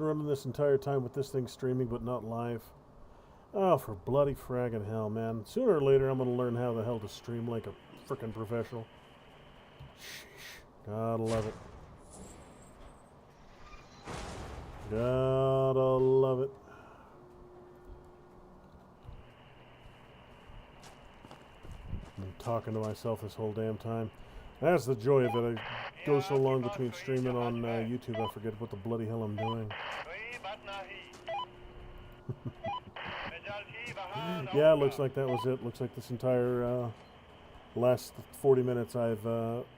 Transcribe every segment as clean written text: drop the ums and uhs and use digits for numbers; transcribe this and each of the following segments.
running this entire time with this thing streaming but not live. Oh, for bloody fragging hell, man. Sooner or later I'm going to learn how the hell to stream like a frickin' professional. Sheesh. Gotta love it. Gotta love it. I'm talking to myself this whole damn time. That's the joy of it. I go so long between streaming on YouTube, I forget what the bloody hell I'm doing. Yeah, it looks like that was it. Looks like this entire last 40 minutes I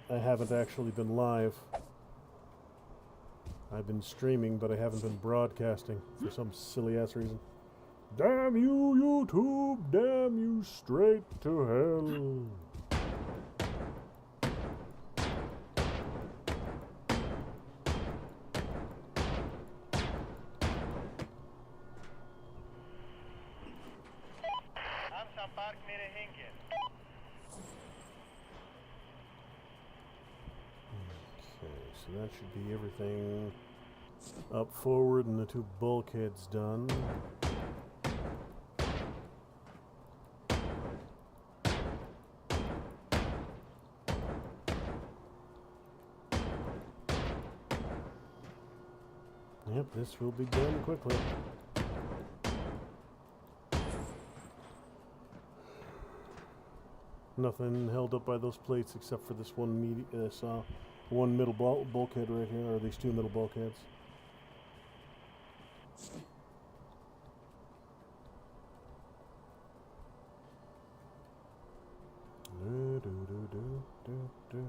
haven't actually been live. I've been streaming, but I haven't been broadcasting for some silly ass reason. Damn you, YouTube! Damn you straight to hell! Okay, so that should be everything up forward and the two bulkheads done. Yep, this will be done quickly. Nothing held up by those plates except for this one one middle bulkhead right here, or these two middle bulkheads. Do do do do do do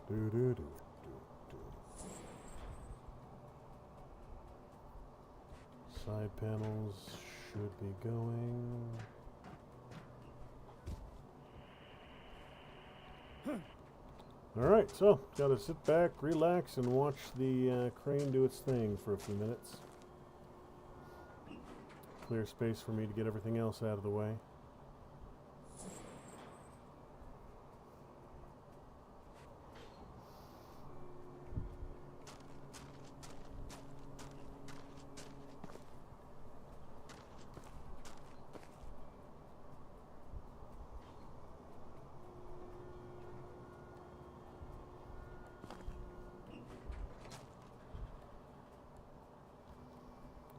do do do. Side panels should be going. Alright, so gotta sit back, relax, and watch the crane do its thing for a few minutes. Clear space for me to get everything else out of the way.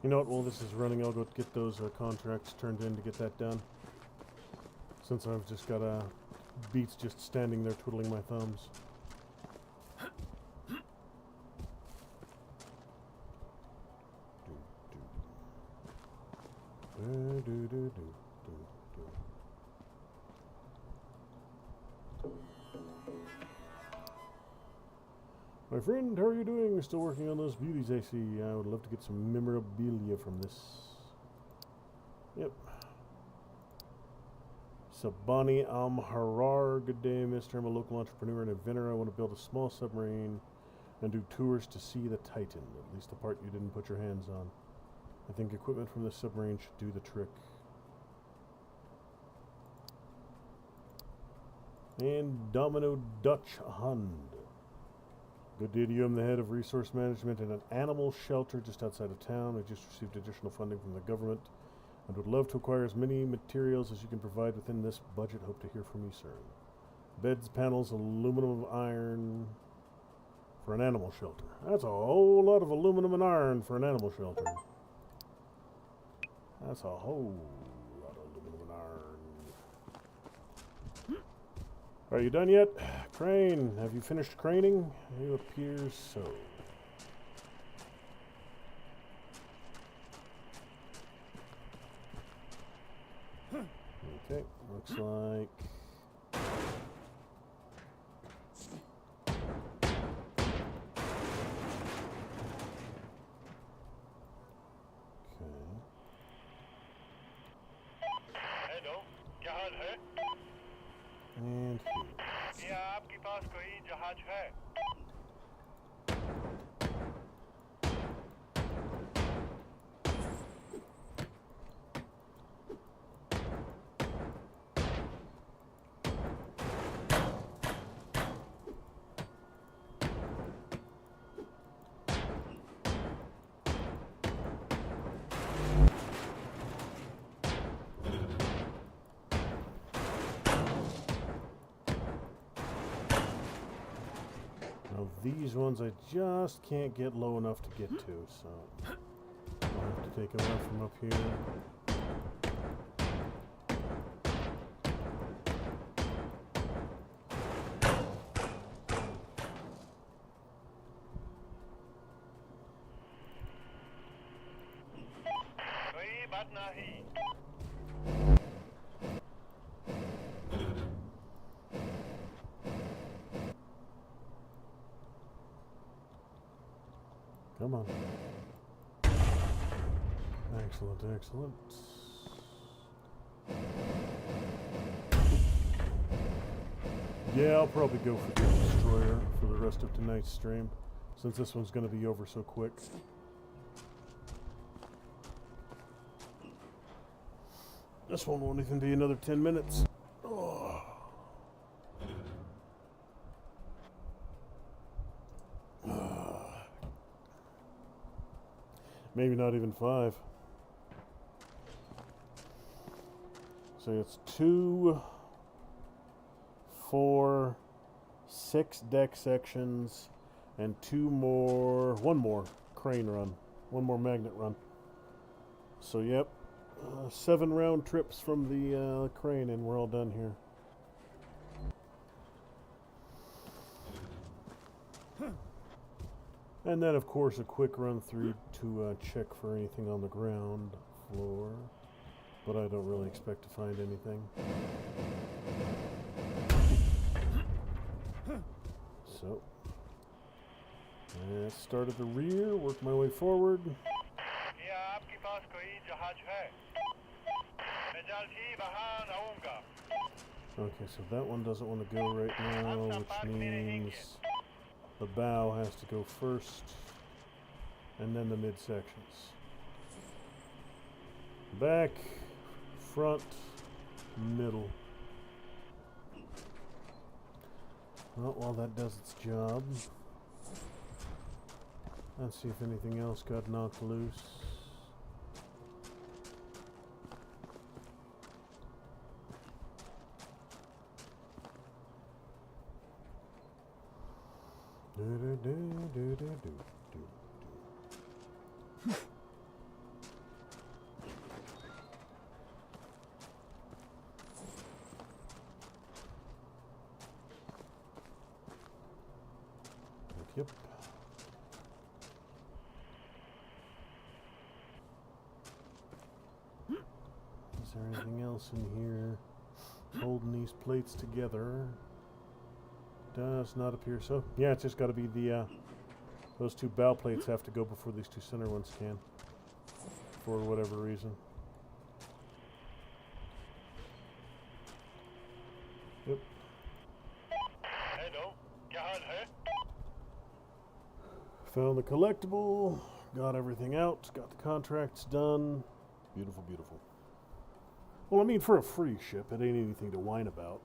You know what, while this is running, I'll go get those contracts turned in to get that done. Since I've just got Beats just standing there twiddling my thumbs. My friend, how are you doing? Still working on those beauties, I see. I would love to get some memorabilia from this. Yep. Sabani Harar. Good day, mister. I'm a local entrepreneur and inventor. I want to build a small submarine and do tours to see the Titan. At least the part you didn't put your hands on. I think equipment from this submarine should do the trick. And Domino Dutch Hund. Good day to you. I'm the head of resource management in an animal shelter just outside of town. I just received additional funding from the government and would love to acquire as many materials as you can provide within this budget. Hope to hear from you soon. Beds, panels, aluminum, iron for an animal shelter. That's a whole lot of aluminum and iron for an animal shelter. That's a whole lot of aluminum and iron. Are you done yet? Crane, have you finished craning? It appears so. Okay, looks like... And here. क्या आपके पास कोई जहाज है? These ones I just can't get low enough to get to, so I'll have to take them out from up here. कोई बात नहीं। Come on. Excellent, excellent. Yeah, I'll probably go for the destroyer for the rest of tonight's stream, since this one's going to be over so quick. This one won't even be another 10 minutes. Oh. Maybe not even 5. So it's 2, 4, 6 deck sections, and one more crane run, one more magnet run. So yep, 7 round trips from the crane, and we're all done here. And then, of course, a quick run through to check for anything on the ground floor. But I don't really expect to find anything. So, start at the rear, work my way forward. क्या आपके पास कोई जहाज है? मैं जल्द ही वहाँ आऊँगा। Okay, so that one doesn't want to go right now, which means the bow has to go first, and then the midsections. Back, front, middle. Well, while that does its job, let's see if anything else got knocked loose. Yep. Is there anything else in here holding these plates together? Does not appear so. Yeah, it's just got to be the those 2 bow plates have to go before these 2 center ones can, for whatever reason. Yep. Hello, क्या हाल है? Found the collectible, got everything out, got the contracts done. Beautiful, beautiful. Well, I mean, for a free ship, it ain't anything to whine about.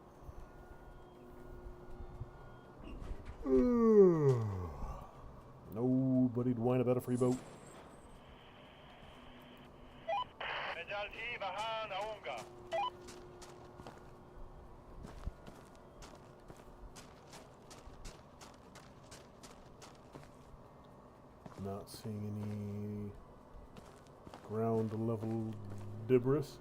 Nobody'd whine about a free boat. मैं जल्द ही वहाँ आऊँगा। Not seeing any ground level debris.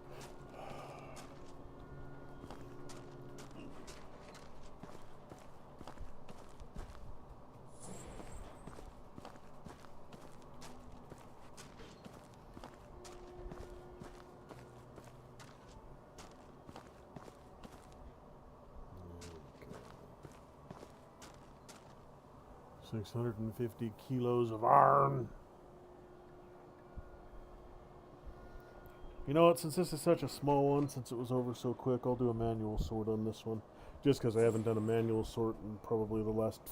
Okay. 650 kilos of iron. You know what, since this is such a small one, since it was over so quick, I'll do a manual sort on this one. Just because I haven't done a manual sort in probably the last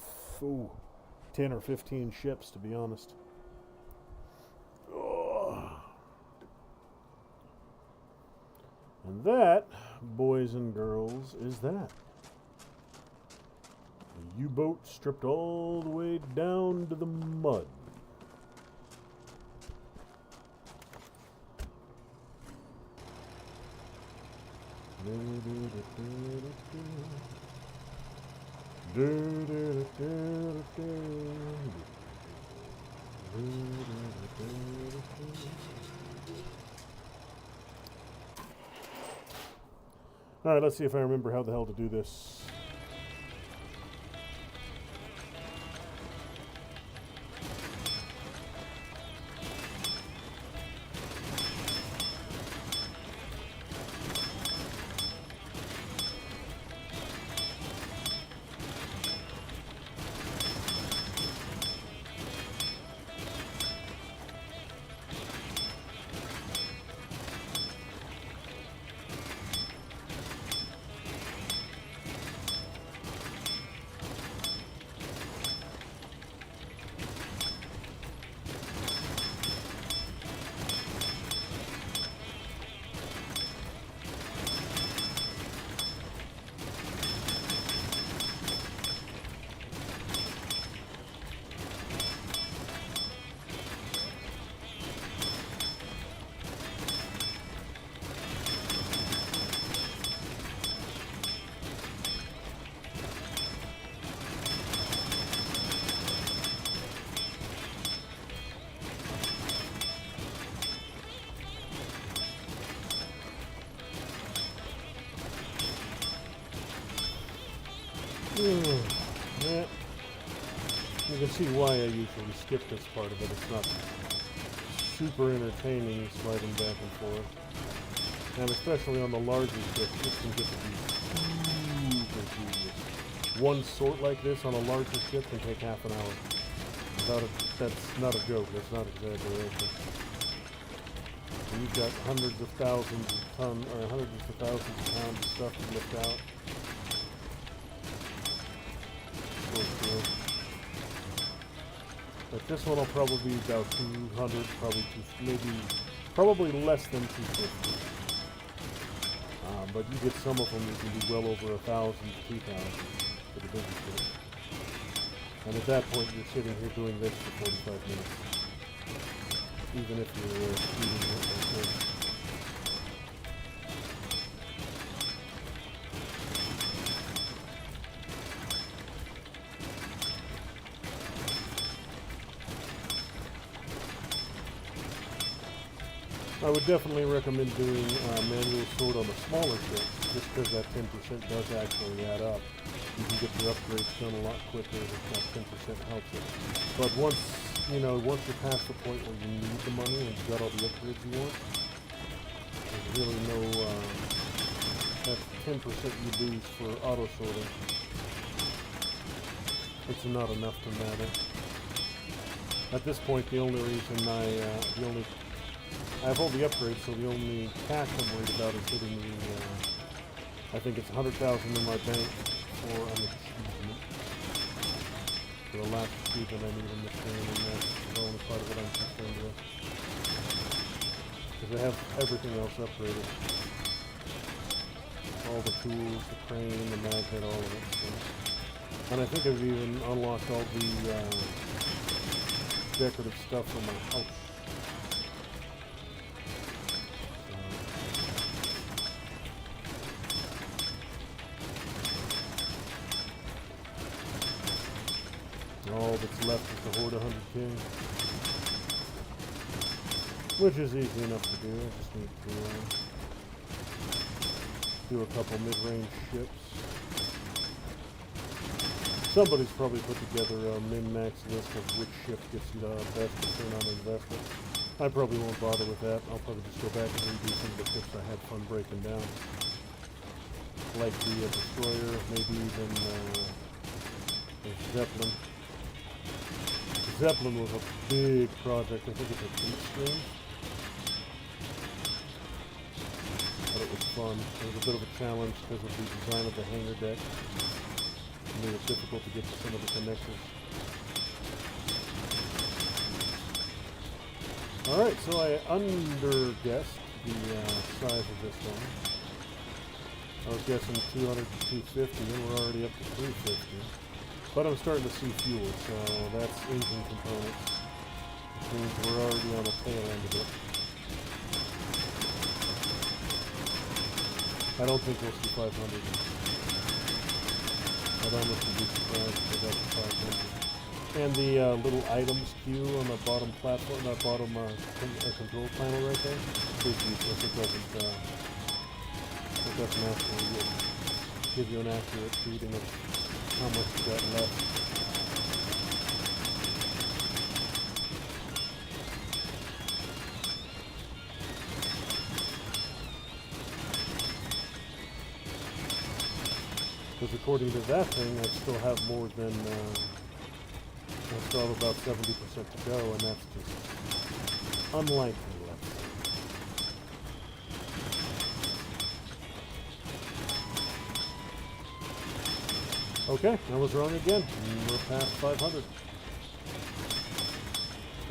10 or 15 ships, to be honest. And that, boys and girls, is that. A U-boat stripped all the way down to the mud. Alright, let's see if I remember how the hell to do this. Yeah, you can see why I usually skip this part of it. It's not super entertaining sliding back and forth. And especially on the larger ships, this can get to be super tedious. One sort like this on a larger ship can take half an hour. That's not a joke, that's not exaggeration. And you've got hundreds of thousands of pounds of stuff to lift out. But this one will probably be about 200, probably less than 250. But you get some of them you can do well over 1,000 to 2,000 for the bigger ship. And at that point, you're sitting here doing this for 45 minutes, even if you're speeding it like this. I would definitely recommend doing manual sort on the smaller ships, just because that 10% does actually add up. You can get your upgrades done a lot quicker if that 10% helps it. But once you're past the point where you need the money and you've got all the upgrades you want, there's really no, that 10% you lose for auto sorting, it's not enough to matter. At this point, the only reason I have all the upgrades, so the only cash I'm worried about is hitting the, I think it's 100,000 in my bank for an achievement. For the last achievement I need in this game, and that's the only part of it I'm concerned with. Because I have everything else upgraded. All the tools, the crane, the magnet, all of it. So. And I think I've even unlocked all the decorative stuff for my house. All that's left is the Horde 100K, which is easy enough to do. I just need to do a couple mid-range ships. Somebody's probably put together a min-max list of which ship gets you the best return on investment. I probably won't bother with that. I'll probably just go back and redo some of the ships I had fun breaking down. Like the Destroyer, maybe even the Zeppelin. Zeppelin was a big project. I think it's a 8 stream. But it was fun. It was a bit of a challenge because of the design of the hangar deck. It made it difficult to get to some of the connectors. Alright, so I under-guessed the size of this one. I was guessing 200 to 250, and we're already up to 350. But I'm starting to see fuel, so that's engine components, which means we're already on the tail end of it. I don't think we'll see 500. I'd almost be surprised if we got to 500. And the little items queue on the bottom platform, the bottom control panel right there, is useless. It doesn't actually give you an accurate reading of how much you got left. Because according to that thing, I still have more than, I still have about 70% to go, and that's just unlikely, let's say. Okay, I was wrong again. We're past 500.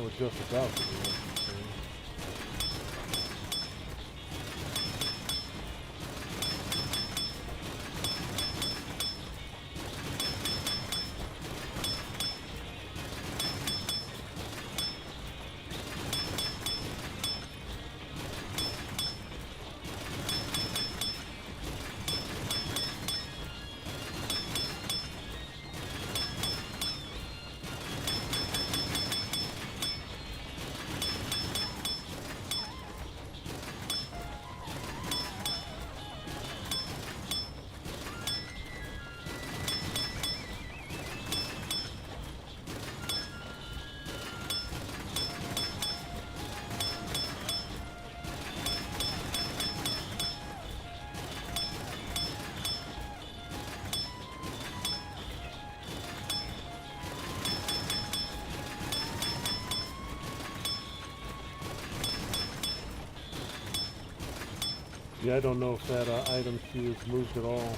Or just about to be, I should say. Yeah, I don't know if that item queue is moved at all.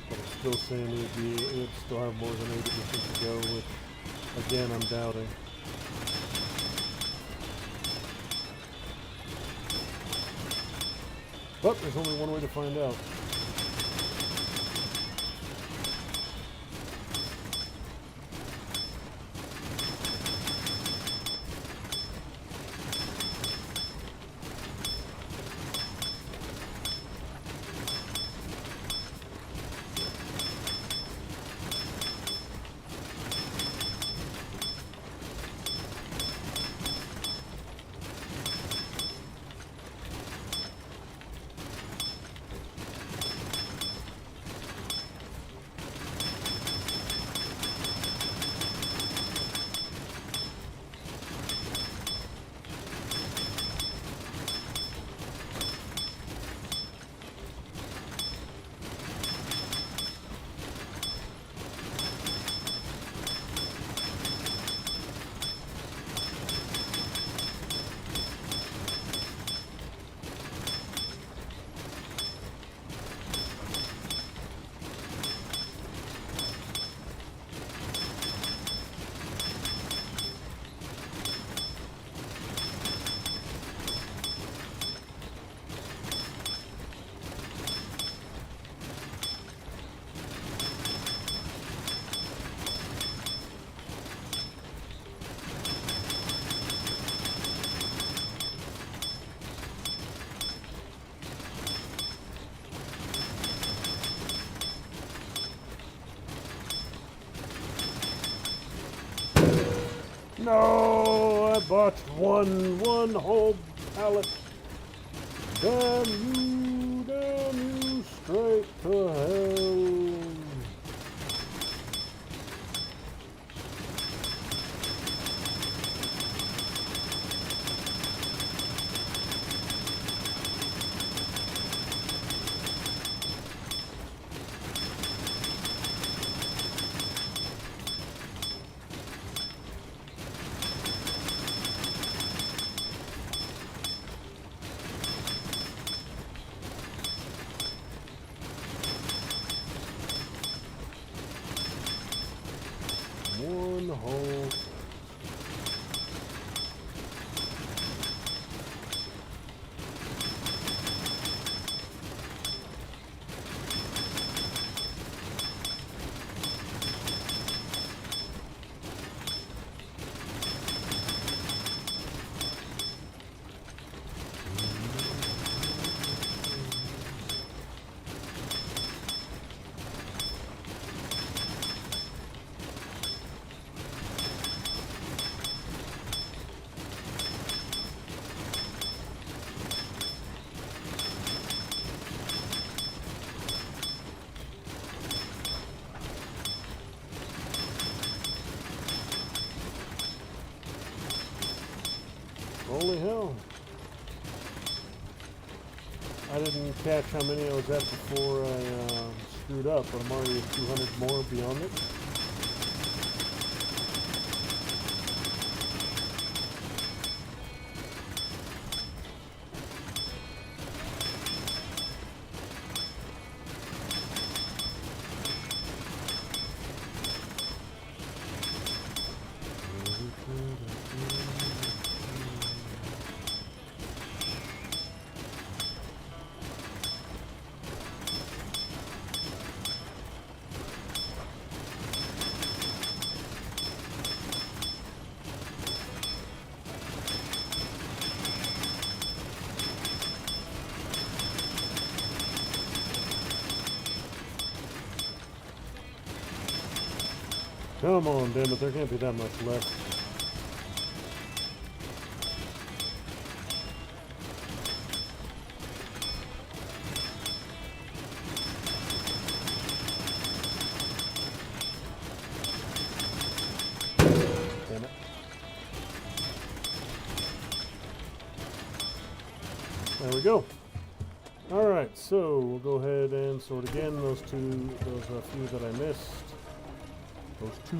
But it's still saying it would still have more than 80% to go, which, again, I'm doubting. But there's only one way to find out. No, I bought one whole pallet. Damn you, straight to hell. One whole. Holy hell. I didn't catch how many I was at before I screwed up, but I'm already at 200 more beyond it. Come on, damn it, there can't be that much left. Damn it. There we go. Alright, so we'll go ahead and sort again those few that I missed. Those two.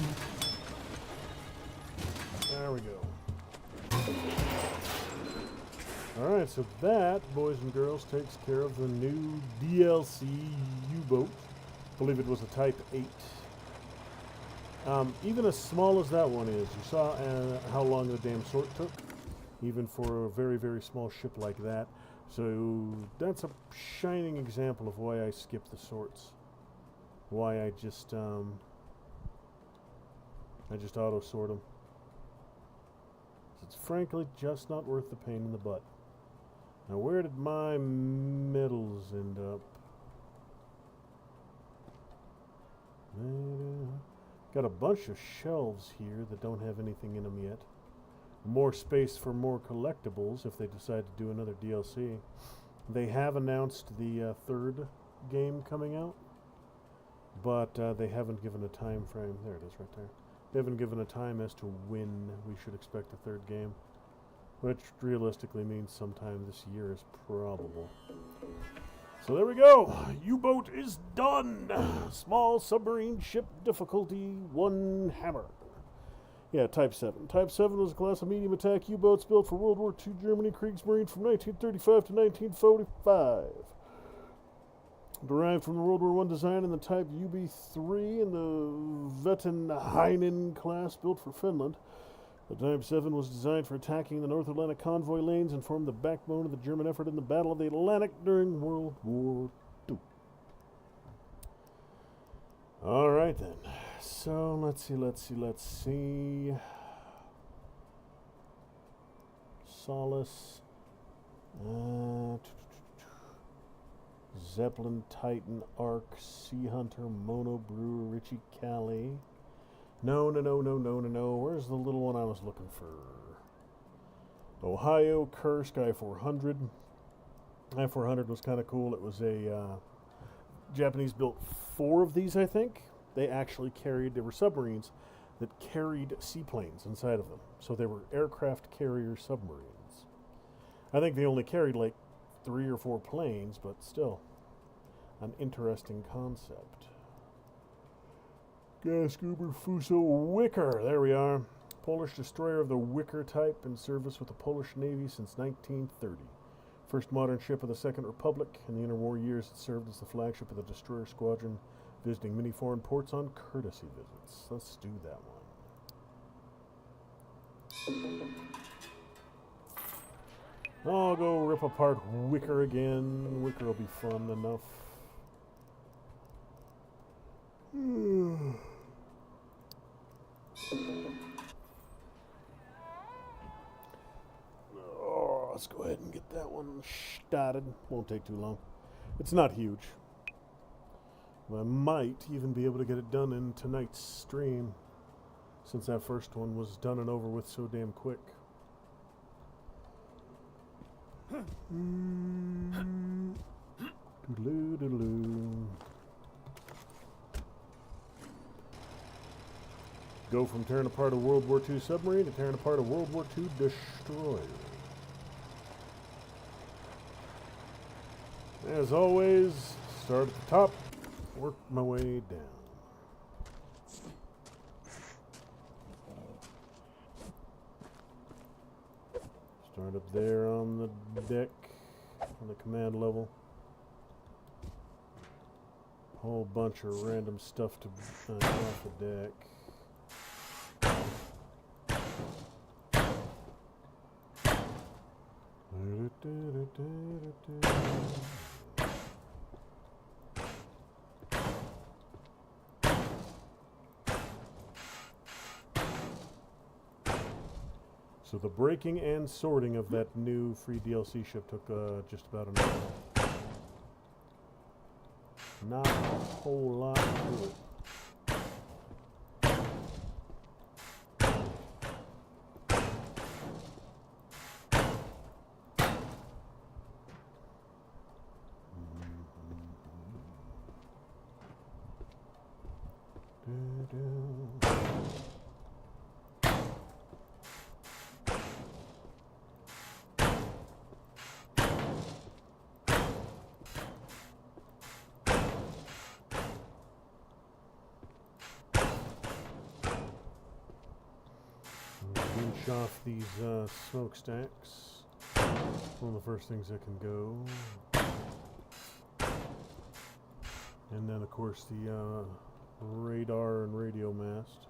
There we go. Alright, so that, boys and girls, takes care of the new DLC U-boat. I believe it was a Type 8. Even as small as that one is, you saw how long the damn sort took, even for a very, very small ship like that. So that's a shining example of why I skip the sorts. Why I just auto sort them. It's frankly just not worth the pain in the butt. Now, where did my medals end up? Got a bunch of shelves here that don't have anything in them yet. More space for more collectibles if they decide to do another DLC. They have announced the third game coming out, but they haven't given a time frame. There it is right there. They haven't given a time as to when we should expect a third game, which realistically means sometime this year is probable. So there we go. U-boat is done. Small submarine ship difficulty 1 hammer. Yeah, Type 7. Type 7 was a class of medium attack U-boats built for World War II Germany Kriegsmarine from 1935 to 1945. Derived from the World War I design in the Type UB-3 and the Vettenheinen class built for Finland. The Type 7 was designed for attacking the North Atlantic convoy lanes and formed the backbone of the German effort in the Battle of the Atlantic during World War II. All right, then. So, let's see. Solace. Zeppelin, Titan, Ark, Sea Hunter, Mono, Brewer, Richie, Calais. No. Where's the little one I was looking for? Ohio, Kursk, I-400. I-400 was kind of cool. It was a Japanese built 4 of these, I think. They were submarines that carried seaplanes inside of them. So they were aircraft carrier submarines. I think they only carried like 3 or 4 planes, but still an interesting concept. Gasgoober Fuso Wicker. There we are. Polish destroyer of the Wicker type in service with the Polish Navy since 1930. First modern ship of the Second Republic. In the interwar years, it served as the flagship of the destroyer squadron, visiting many foreign ports on courtesy visits. Let's do that one. I'll go rip apart Wicker again. Wicker will be fun enough. Oh, let's go ahead and get that one started. Won't take too long. It's not huge. I might even be able to get it done in tonight's stream, since that first one was done and over with so damn quick. Go from tearing apart a World War II submarine to tearing apart a World War II destroyer. As always, start at the top, work my way down. Start up there on the deck, on the command level. Whole bunch of random stuff to off the deck. So the breaking and sorting of that new free DLC ship took just about an hour. Not a whole lot to it. Pinch off these smokestacks. One of the first things that can go. And then, of course, the radar and radio mast.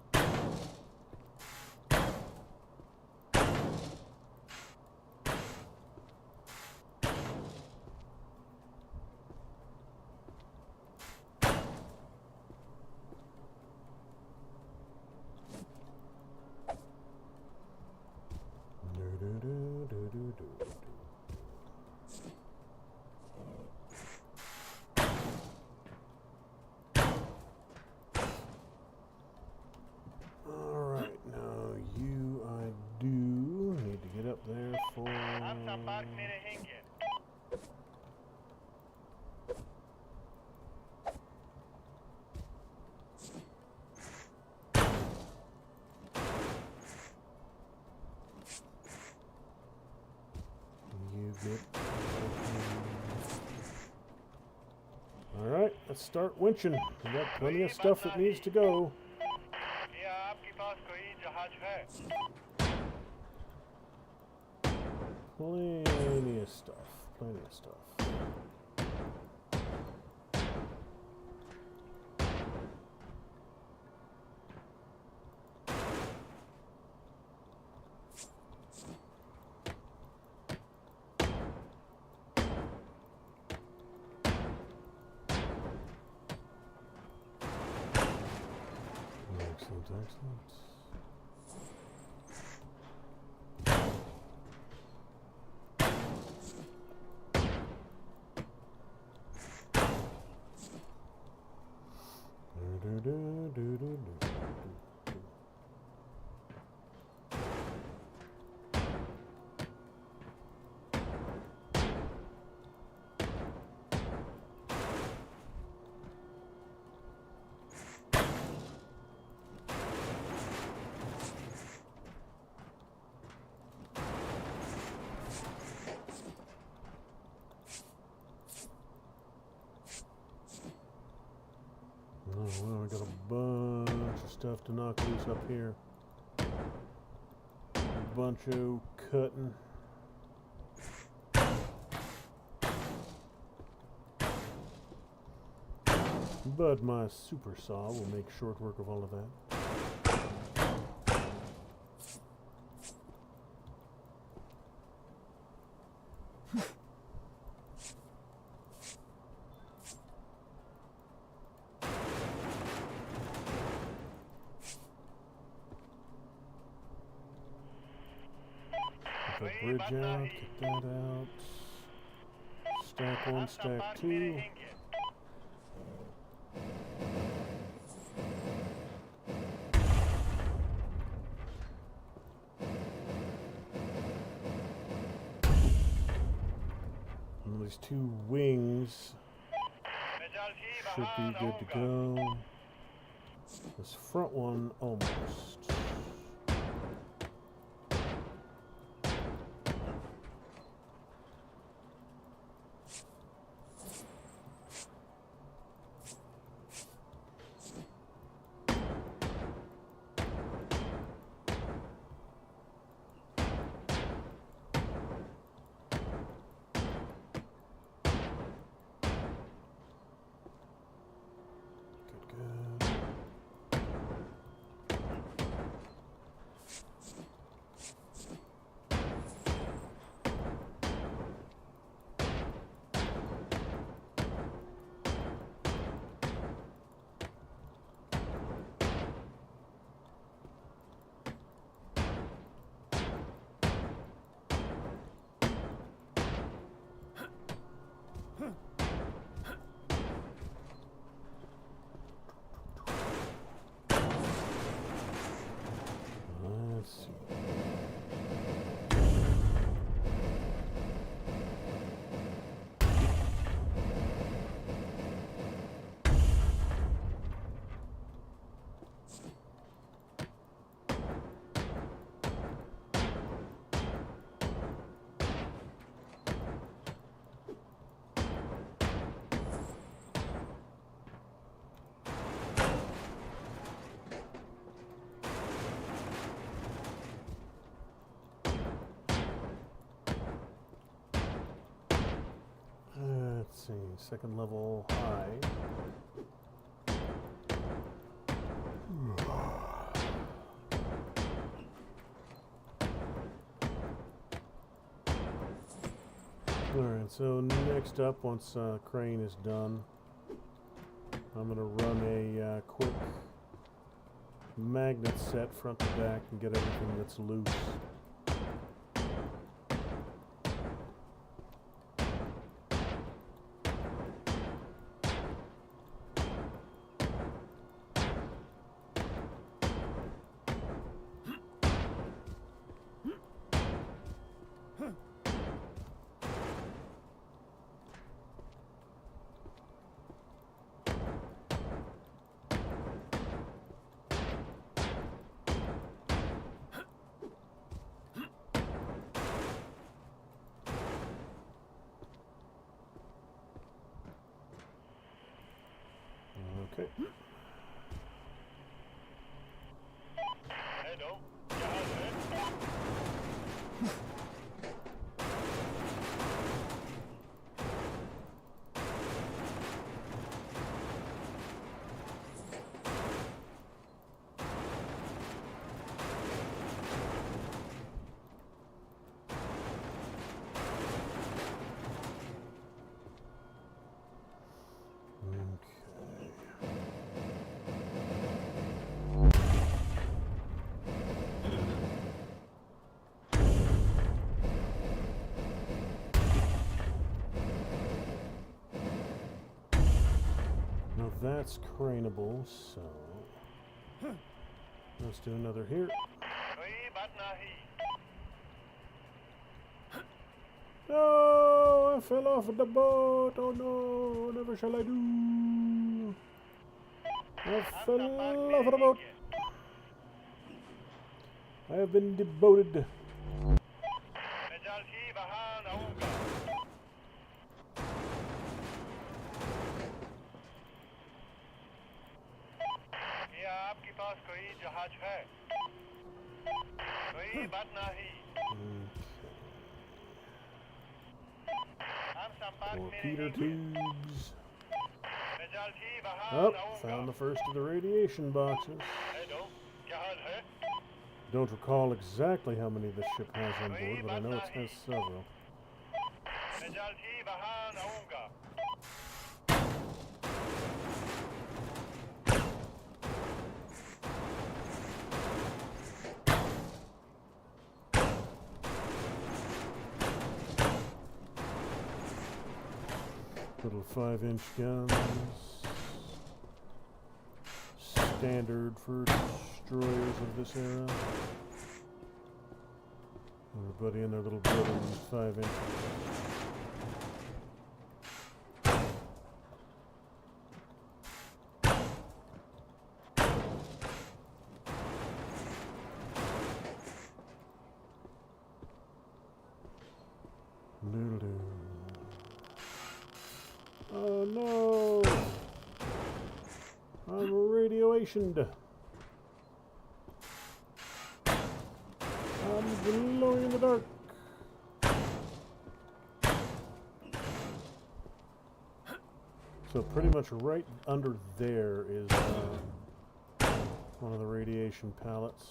Alright, now you, I do need to get up there for... आप संपर्क में रहेंगे. You get... Alright, let's start winching. We got plenty of stuff that needs to go. क्या आपके पास कोई जहाज है? Plenty of stuff. Plenty of stuff. Excellent, excellent. Oh, well, we got a bunch of stuff to knock loose up here. A bunch of cutting. But my super saw will make short work of all of that. Get that bridge out, get that out. Stack one, stack two. And these two wings should be good to go. This front one almost. second level high. Alright, so next up, once crane is done, I'm going to run a quick magnet set front to back and get everything that's loose. Okay. Hello जहाज है Now that's craneable, so let's do another here. कोई बात नहीं No, I fell off of the boat. Oh no, whatever shall I do? I fell off of the boat. I have been demoted. मैं जल्द ही वहां आऊंगा क्या आपके पास कोई जहाज है कोई बात नहीं हम संपर्क More में Peter रहेंगे tubes. मैं जल्द ही वहां Oh, आऊंगा found the first of the radiation boxes. Hello जहाज है Don't recall exactly how many the ship has on board, but I know it has several. मैं जल्द ही वहां आऊंगा Little 5-inch guns. Standard for destroyers of this era. Everybody in their little building is 5 inches. Doodle-doo. Oh no! I'm radioationed. I'm glowing in the dark. So pretty much right under there is one of the radiation pallets.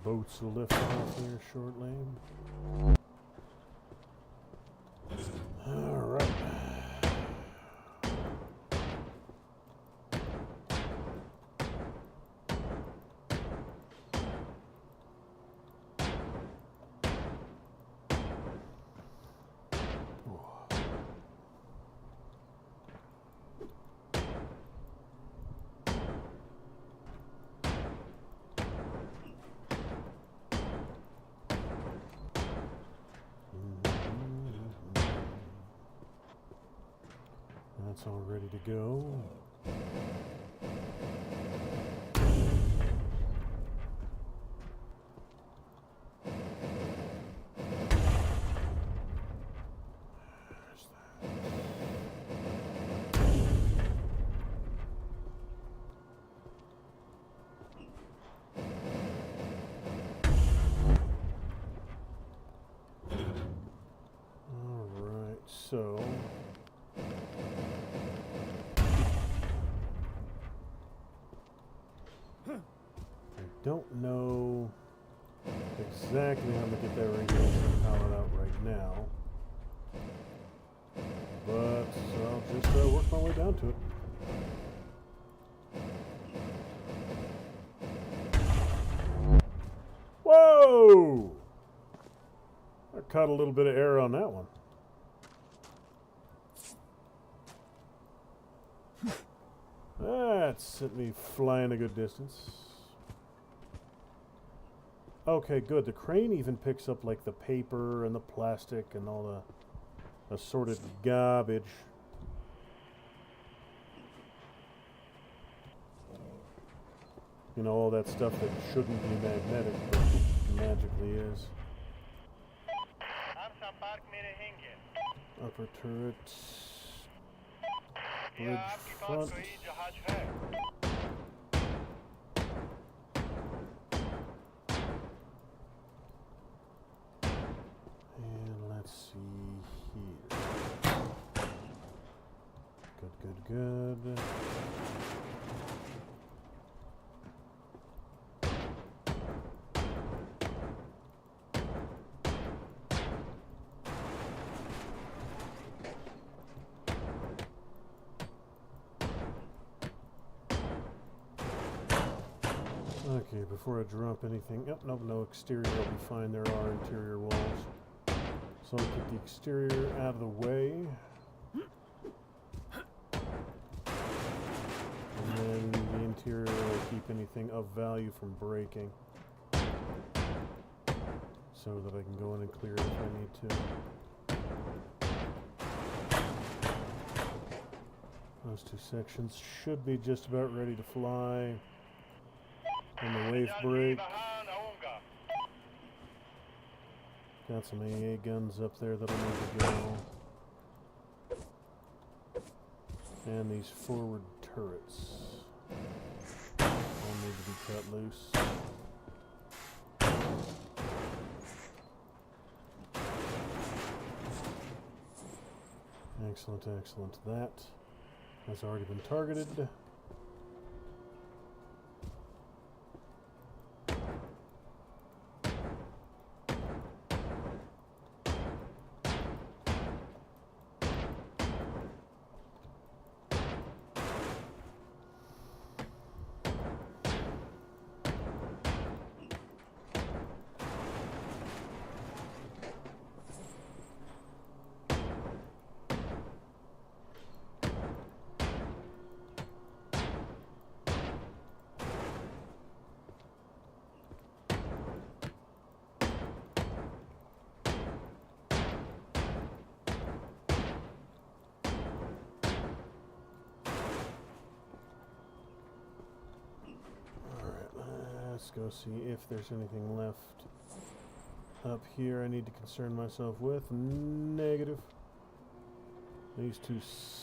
Boats will lift off here shortly. All right. That's all ready to go. so I don't know exactly how to get that radiation powered out right now, but I'll just work my way down to it. Whoa! I caught a little bit of air on that one. That sent me flying a good distance. Okay, good. The crane even picks up like the paper and the plastic and all the assorted garbage. You know, all that stuff that shouldn't be magnetic, but magically is. Upper turret. Bridge front. And let's see here. Good. Okay, before I drop anything, yep, nope, no exterior will be fine. There are interior walls. So I'll get the exterior out of the way. And then the interior will keep anything of value from breaking. So that I can go in and clear it if I need to. Those two sections should be just about ready to fly. And the wave break. Got some AA guns up there that'll need to go. And these forward turrets all need to be cut loose. Excellent. That has already been targeted. Let's go see if there's anything left up here I need to concern myself with. Negative. These two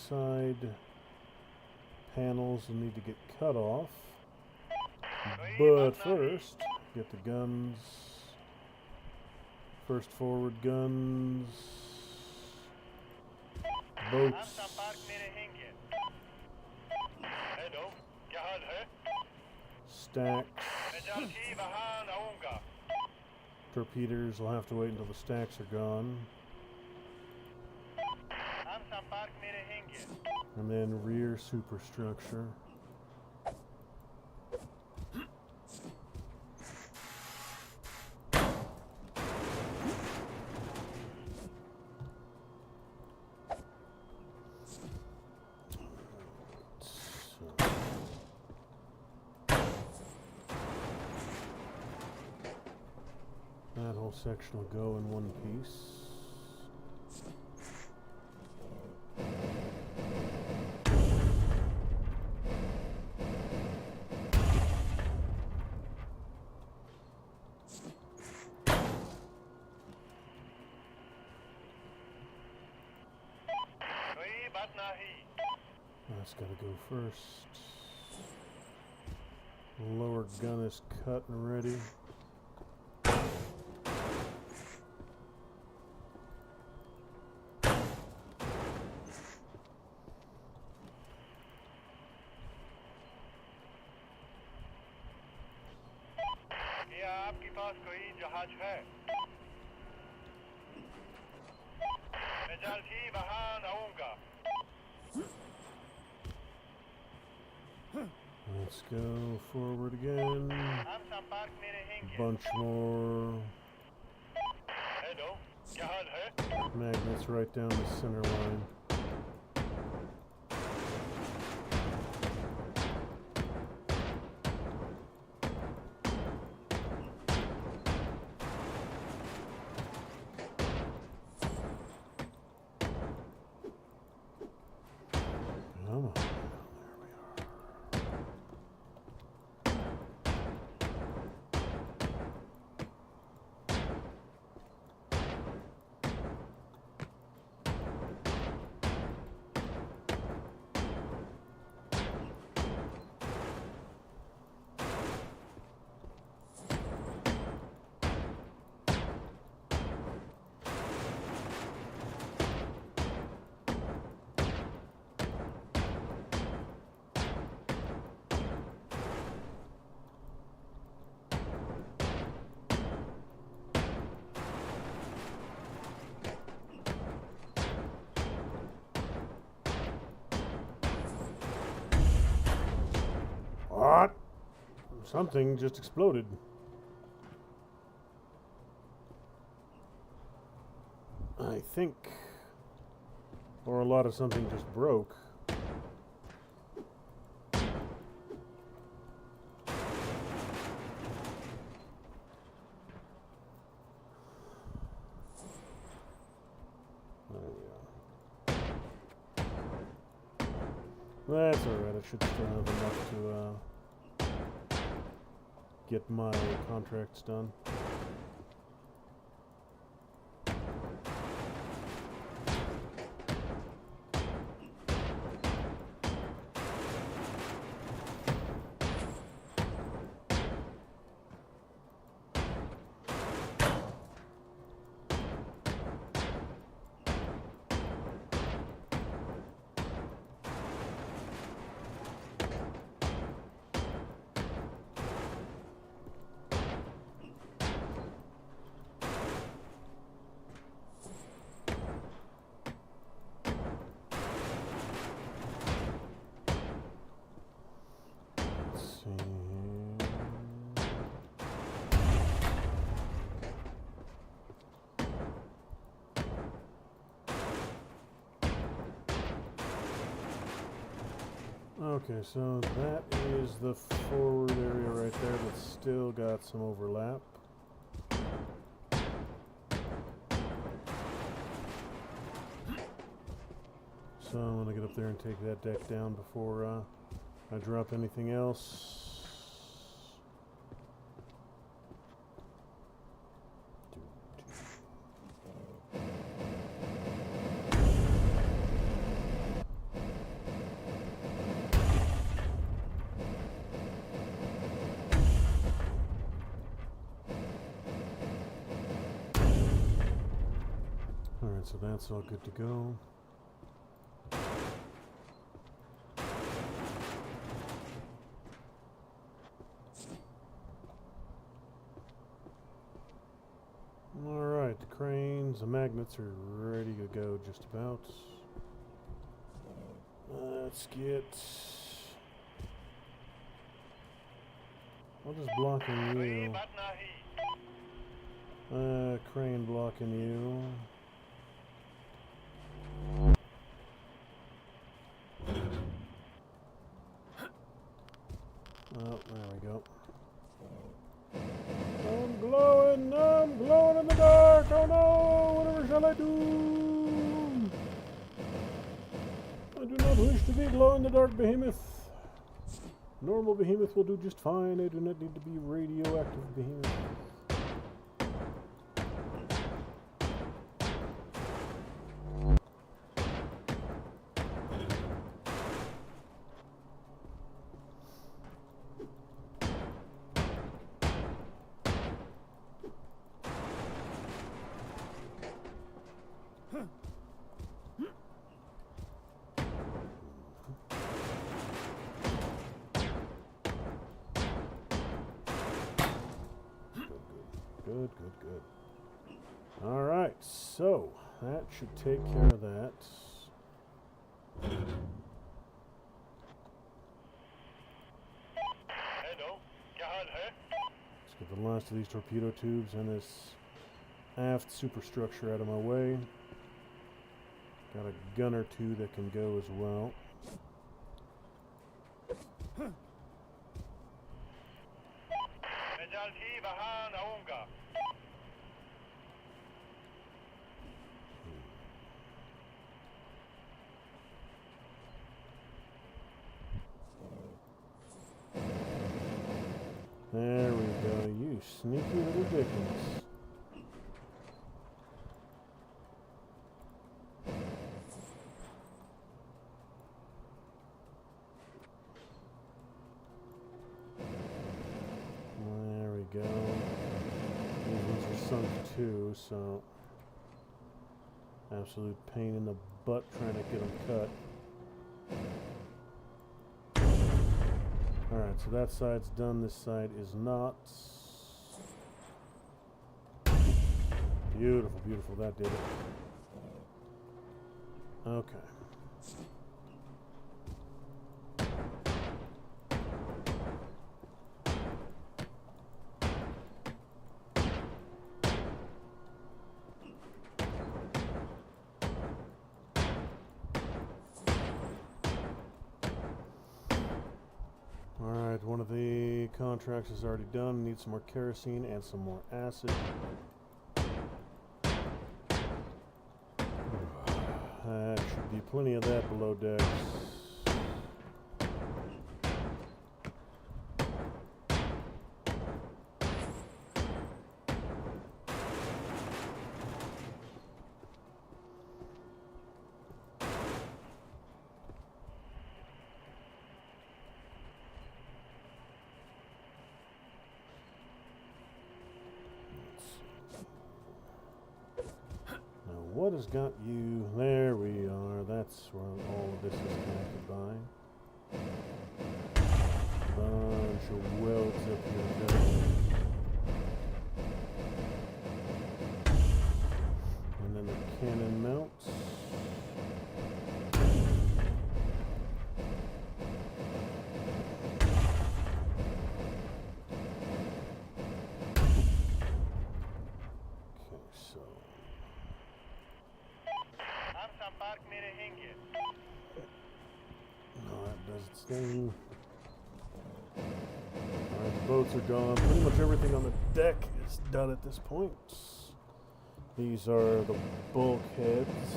side panels will need to get cut off. But first, get the guns. First forward guns. Boats. Stacks. Torpedoes will have to wait until the stacks are gone. And then rear superstructure. That whole section will go in one piece. That's got to go first. Lower gun is cut and ready. आपके पास कोई जहाज है? मैं जल्द ही वहां आऊंगा. Let's go forward again. हम संपर्क में रहेंगे. Bunch more हेलो, क्या हाल है? magnets right down the center line. Come on. There we are. What? Something just exploded. I think. Or a lot of something just broke. There we are. That's alright, I should still have enough to get my contracts done. Let's see here. Okay, so that is the forward area right there that's still got some overlap. So I'm going to get up there and take that deck down before I drop anything else. Alright, so that's all good to go. Alright, the cranes, the magnets are ready to go just about. Let's get... What is blocking कोई you? बात नहीं. Crane blocking you. Oh, there we go. I'm glowing in the dark. Oh no, whatever shall I do? I do not wish to be glow-in-the-dark behemoth. Normal behemoth will do just fine. I do not need to be radioactive behemoth. Good, Good, good, good. Alright, so that should take care of that. Hello, क्या हाल है? Let's get the last of these torpedo tubes and this aft superstructure out of my way. Got a gun or two that can go as well. मैं जल्द ही वहां आऊंगा. There we go, you sneaky little dickens. There we go. These ones are sunk too, so absolute pain in the butt trying to get them cut. Alright, so that side's done, this side is not. Beautiful, beautiful, that did it. Okay. Alright, one of the contracts is already done. Need some more kerosene and some more acid. Should be plenty of that below decks. What has got you? There we are. That's where all of this is connected by. Bunch of welds up here. And then the cannon mounts. Okay, so. संपर्क में रहेंगे. No, that does its thing. Alright, the boats are gone. Pretty much everything on the deck is done at this point. These are the bulkheads.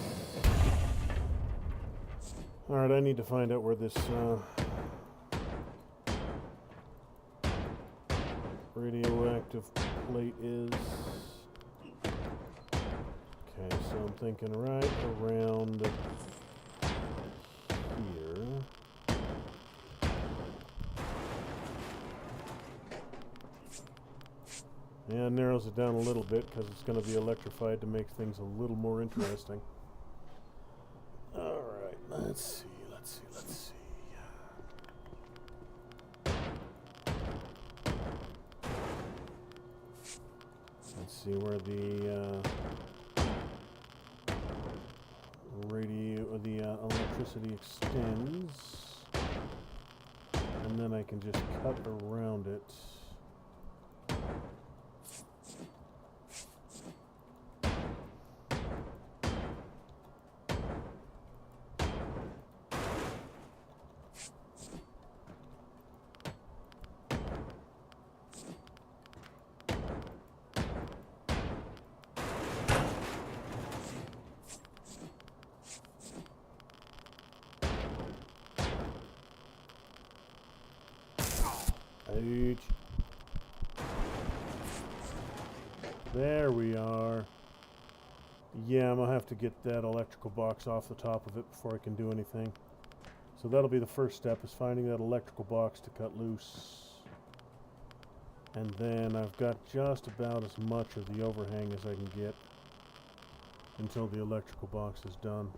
Alright, I need to find out where this radioactive plate is. Okay, so I'm thinking right around here. Yeah, it narrows it down a little bit because it's going to be electrified to make things a little more interesting. Alright, let's see. Let's see where the electricity extends, and then I can just cut around it. Ouch. There we are. Yeah, I'm gonna have to get that electrical box off the top of it before I can do anything. So that'll be the first step, is finding that electrical box to cut loose. And then I've got just about as much of the overhang as I can get until the electrical box is done.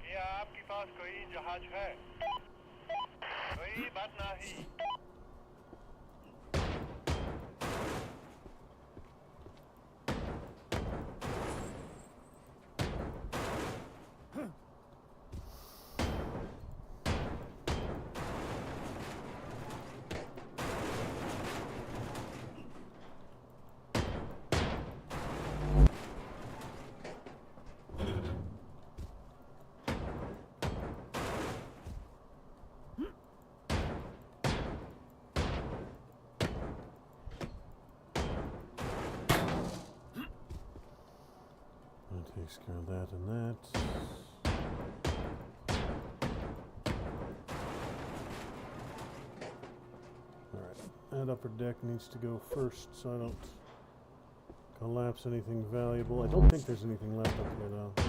क्या आपके पास कोई जहाज है? कोई बात नहीं. Takes care of that and that. Alright, that upper deck needs to go first so I don't collapse anything valuable. I don't think there's anything left up here now. So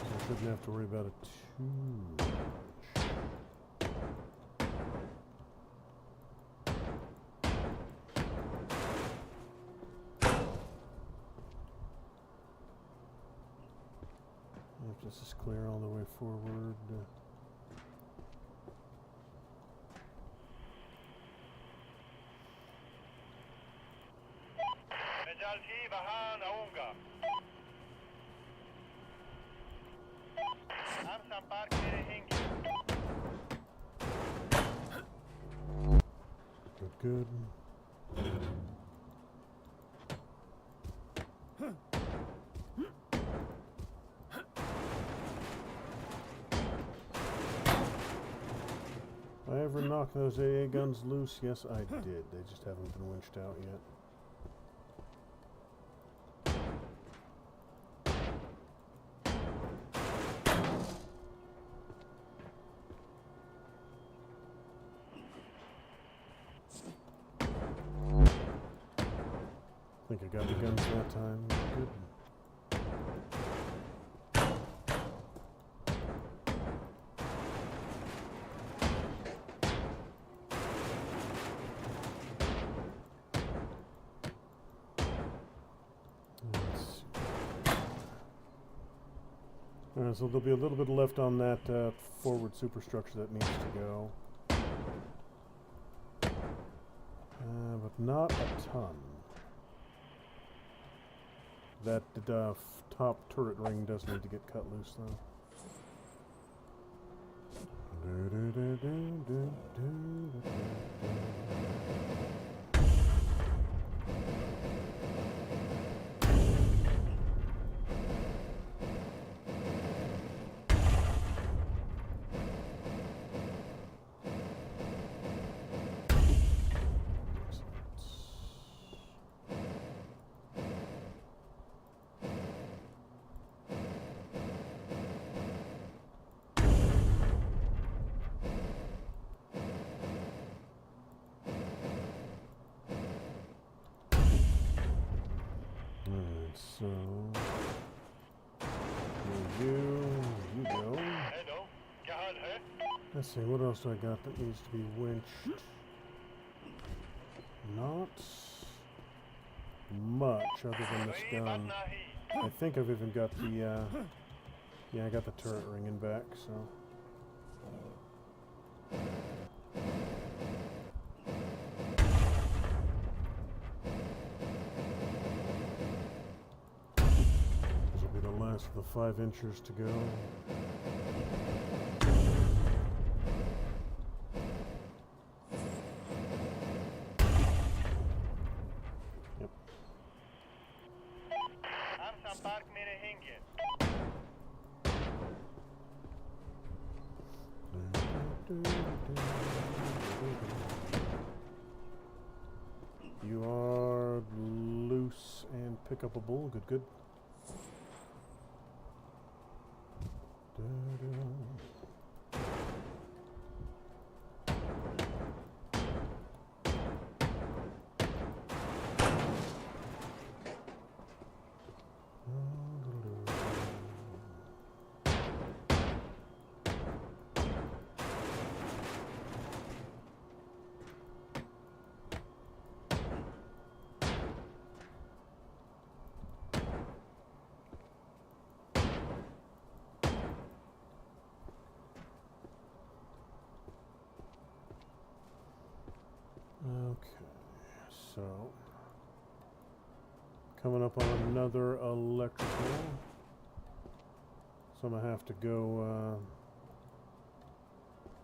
I shouldn't have to worry about it too much. If this is clear all the way forward. मैं जल्द ही वहां आऊंगा। हम संपर्क में रहेंगे। Good, good. I ever knock those AA guns loose? Yes, I did. They just haven't been winched out yet. I think I got the guns that time. Good. Alright, so there'll be a little bit left on that forward superstructure that needs to go. But not a ton. That top turret ring does need to get cut loose, though. So, you go. Hello, क्या हाल है? Let's see, what else do I got that needs to be winched? Not much other than this कोई बात gun. नहीं। I think I've even got the, yeah, I got the turret ringing back, so. Last of the 5 inchers to go. Yep. हम संपर्क में रहेंगे। You are loose and pickupable. Good, good. Okay, so coming up on another electrical, so I'm gonna have to go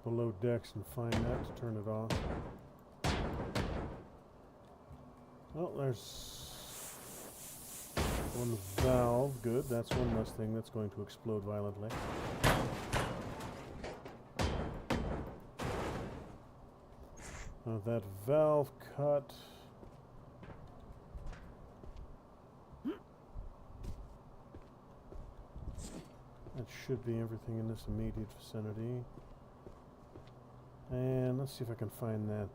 below decks and find that to turn it off. Well, there's one valve. Good, that's one less thing that's going to explode violently. That valve cut. That should be everything in this immediate vicinity. And let's see if I can find that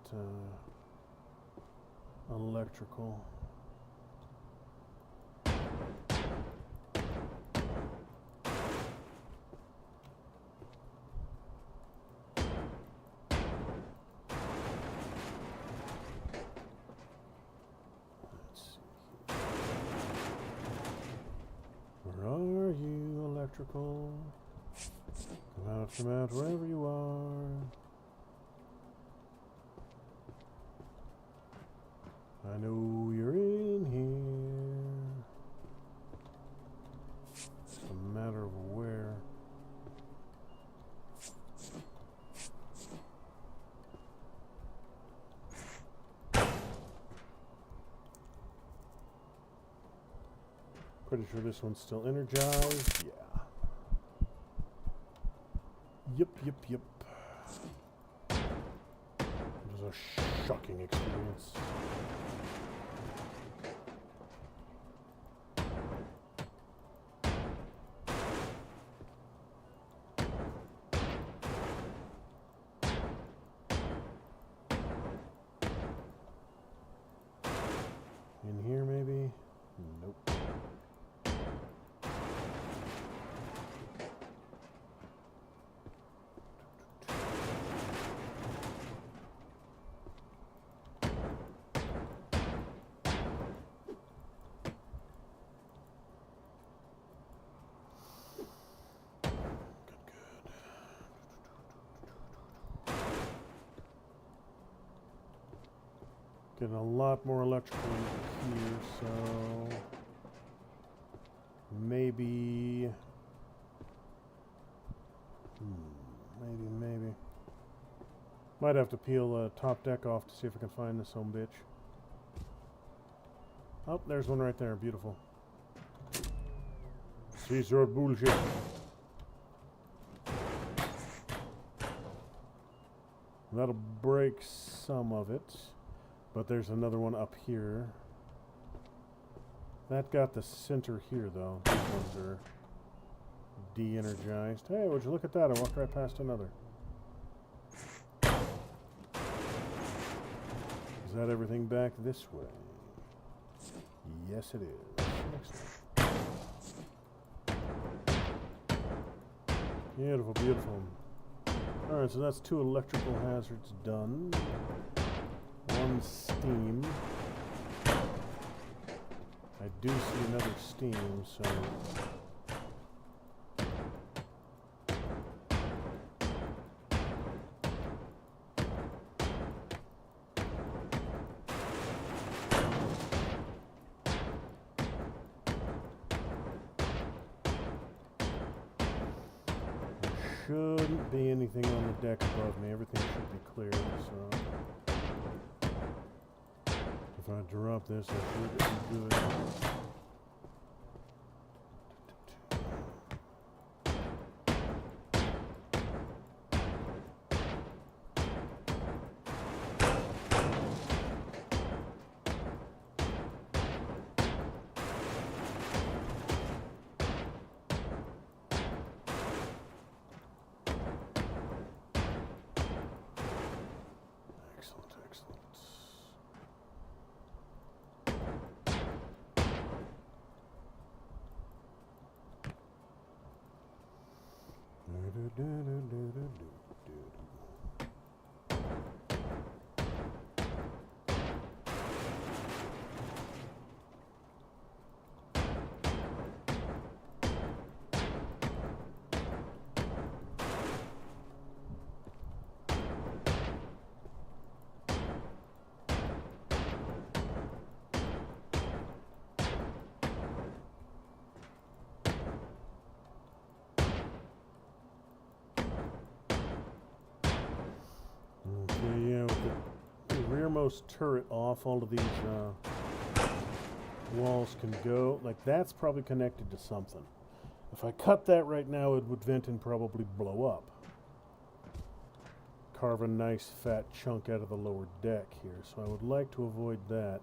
electrical. Where are you, electrical? Come out, wherever you are. I know you're in here. It's a matter of where. Pretty sure this one's still energized. Yeah. Yep. It was a shocking experience. In here, maybe? Nope. Getting a lot more electrical in here, so maybe, maybe. Might have to peel top deck off to see if I can find this some bitch. Oh, there's one right there. Beautiful. Cease your bullshit. That'll break some of it. But there's another one up here. That got the center here, though. These ones are de-energized. Hey, would you look at that? I walked right past another. Is that everything back this way? Yes, it is. Excellent. Beautiful, beautiful. Alright, so that's 2 electrical hazards done. 1 steam. I do see another steam, so there shouldn't be anything on the deck above me. Everything should be clear, so if I drop this, I should be good. Yeah, with the rearmost turret off, all of these walls can go. Like, that's probably connected to something. If I cut that right now, it would vent and probably blow up. Carve a nice fat chunk out of the lower deck here, so I would like to avoid that.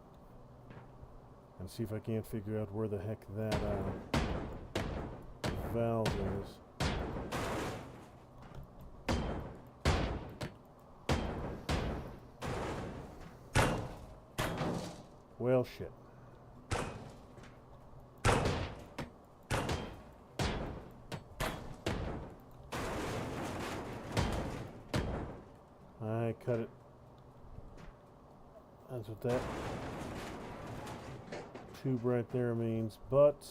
And see if I can't figure out where the heck that valve is. Well, shit. I cut it. That's what that tube right there means. But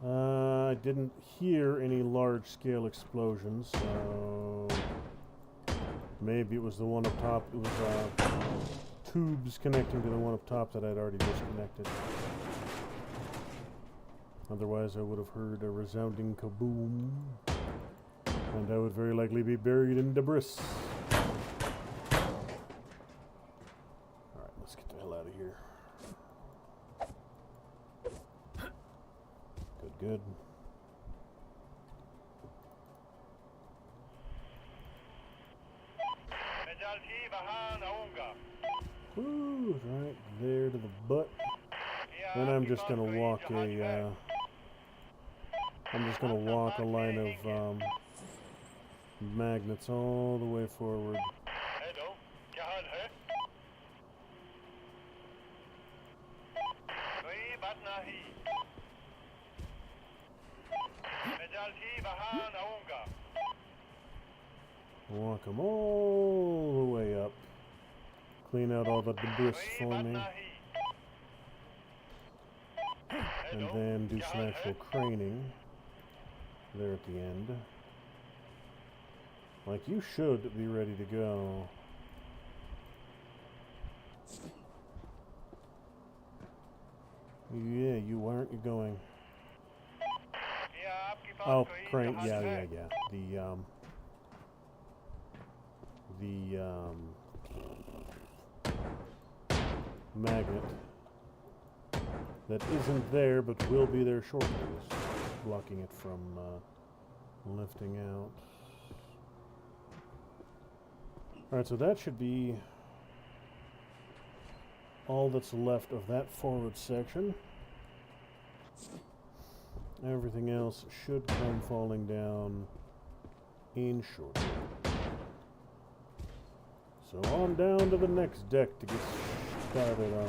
I didn't hear any large-scale explosions, so maybe it was the one up top. It was tubes connecting to the one up top that I'd already disconnected. Otherwise, I would have heard a resounding kaboom, and I would very likely be buried in debris. Alright, let's get the hell out of here. Good. Ooh, right there to the butt. Then I'm just gonna walk a line of magnets all the way forward. Walk them all the way up. Clean out all the debris for me. And then do some actual craning there at the end. Like, you should be ready to go. Yeah, you aren't you going? Oh, crane, yeah. The magnet that isn't there but will be there shortly is blocking it from lifting out. Alright, so that should be all that's left of that forward section. Everything else should come falling down in shortly. So on down to the next deck to get started on.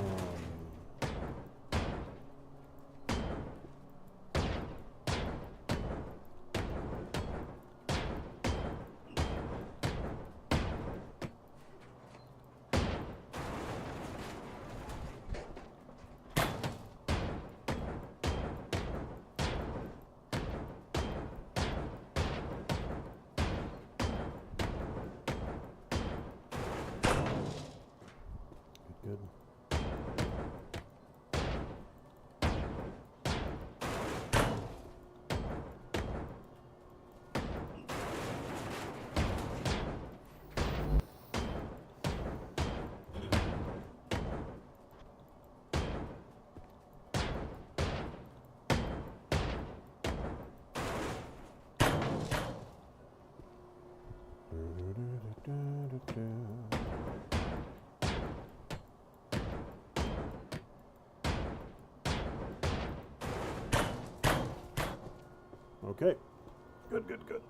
Good. Okay, good.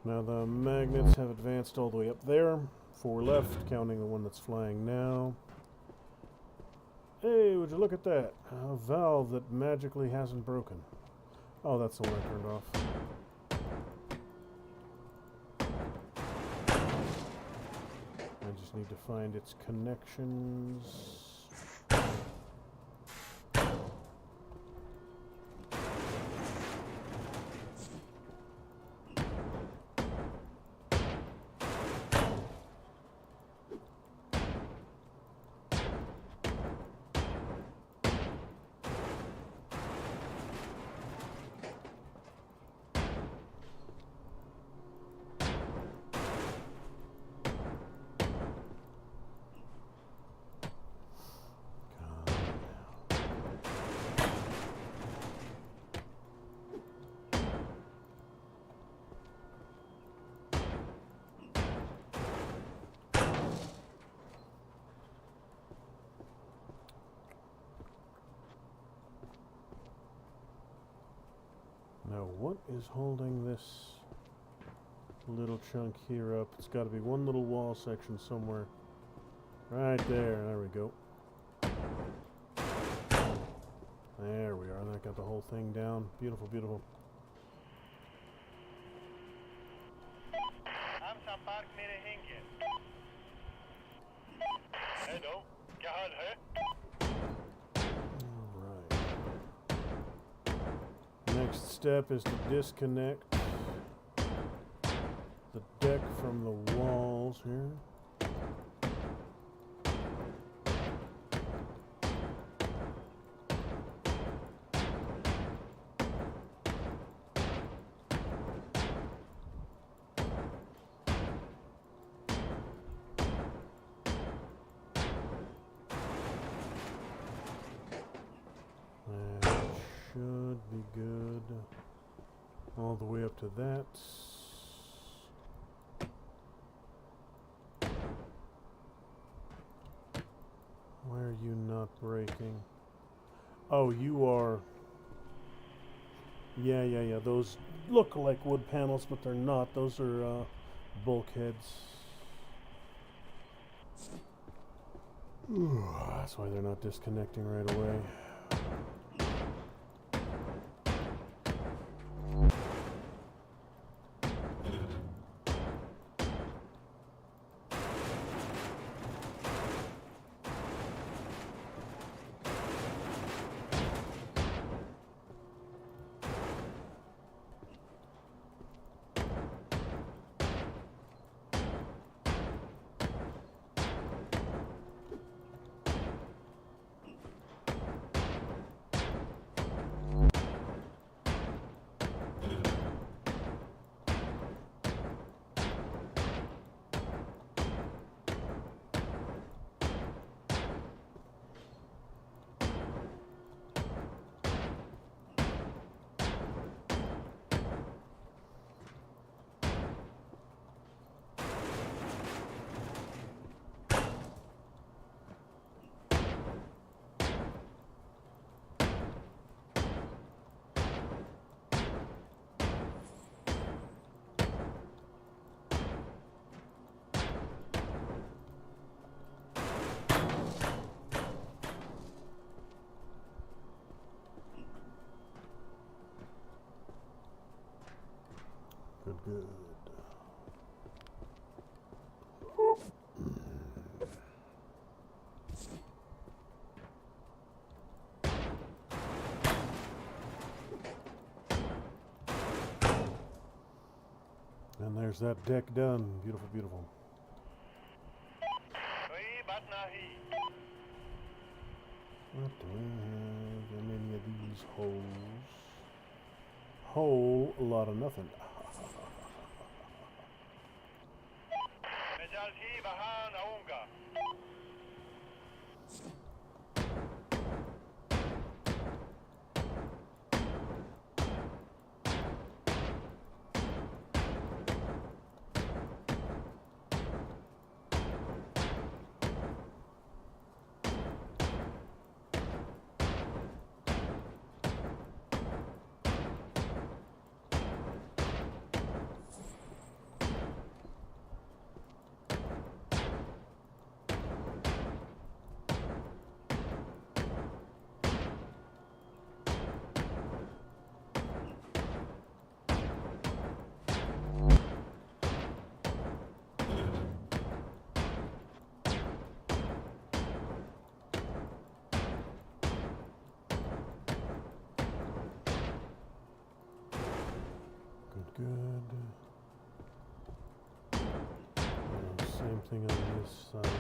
Now the magnets have advanced all the way up there. 4 left, counting the one that's flying now. Hey, would you look at that? A valve that magically hasn't broken. Oh, that's the one I turned off. I just need to find its connections. Now, what is holding this little chunk here up? It's got to be one little wall section somewhere Right there. There we go. There we are. That got the whole thing down. Beautiful, beautiful. हम संपर्क में रहेंगे। Hello, क्या हाल है? Alright. Next step is to disconnect the deck from the walls here. Should be good all the way up to that. Why are you not breaking? Oh, you are. Yeah. Those look like wood panels, but they're not. Those are bulkheads. That's why they're not disconnecting right away. Good. And there's that deck done. Beautiful, beautiful. कोई बात नहीं। What do we have in any of these holes? Whole lot of nothing. मैं जल्द ही वहां आऊंगा। Good. Same thing on this side.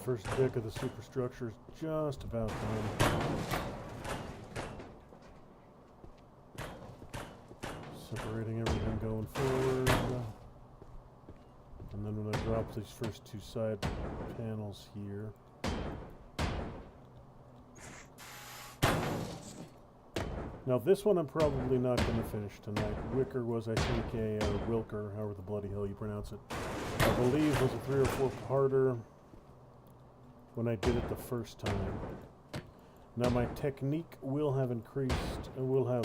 first deck of the superstructure is just about done. Separating everything going forward. And then when I drop these first two side panels here. Now this one I'm probably not going to finish tonight. Wicker was, I think, Wilker, however the bloody hell you pronounce it. I believe was a 3 or 4 parter when I did it the first time. Now my technique will have increased and will have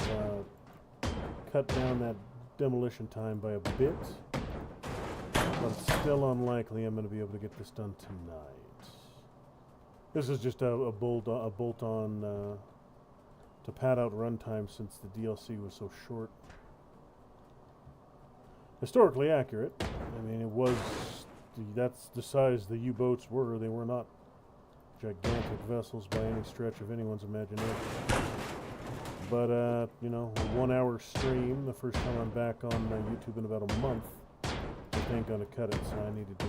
cut down that demolition time by a bit. But it's still unlikely I'm going to be able to get this done tonight. This is just a bolt-on to pad out runtime since the DLC was so short. Historically accurate. I mean, it was... that's the size the U-boats were. They were not gigantic vessels by any stretch of anyone's imagination. But, you know, a 1 hour stream, the first time I'm back on YouTube in about a month, just ain't gonna cut it, so I needed to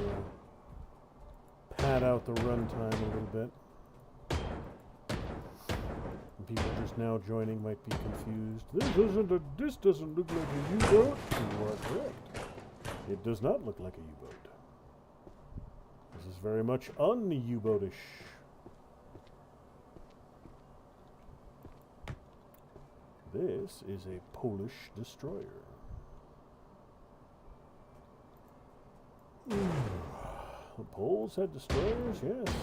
pad out the runtime a little bit. People just now joining might be confused. This doesn't look like a U-boat. You are correct. It does not look like a U-boat. This is very much un-U-boatish. This is a Polish destroyer. The Poles had destroyers, yes.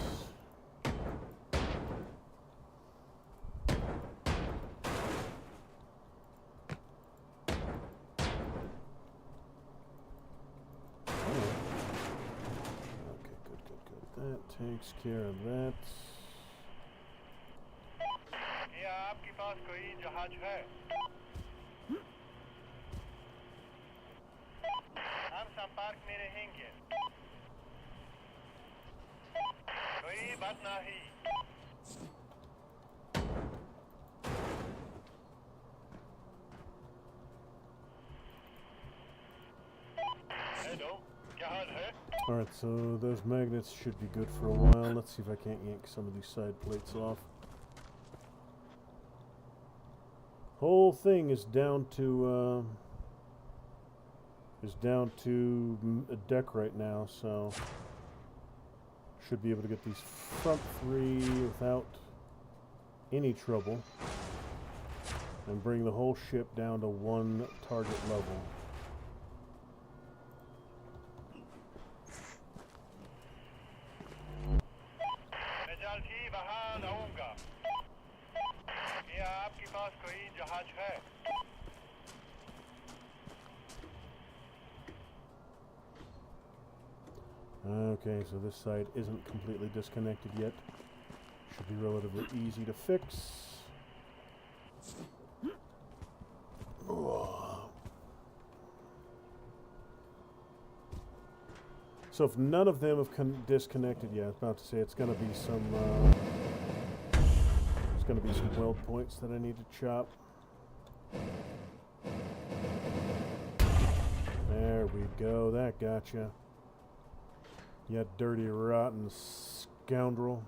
Takes care of that. क्या आपके पास कोई जहाज है? हम संपर्क में रहेंगे। कोई बात नहीं। हेलो, क्या हाल है? Alright, so those magnets should be good for a while. Let's see if I can't yank some of these side plates off. Whole thing is down to a deck right now, so should be able to get these front 3 without any trouble and bring the whole ship down to 1 target level. Okay, so this side isn't completely disconnected yet. Should be relatively easy to fix. So if none of them have disconnected yet, I was about to say it's going to be some weld points that I need to chop. There we go. That gotcha. You dirty, rotten scoundrel.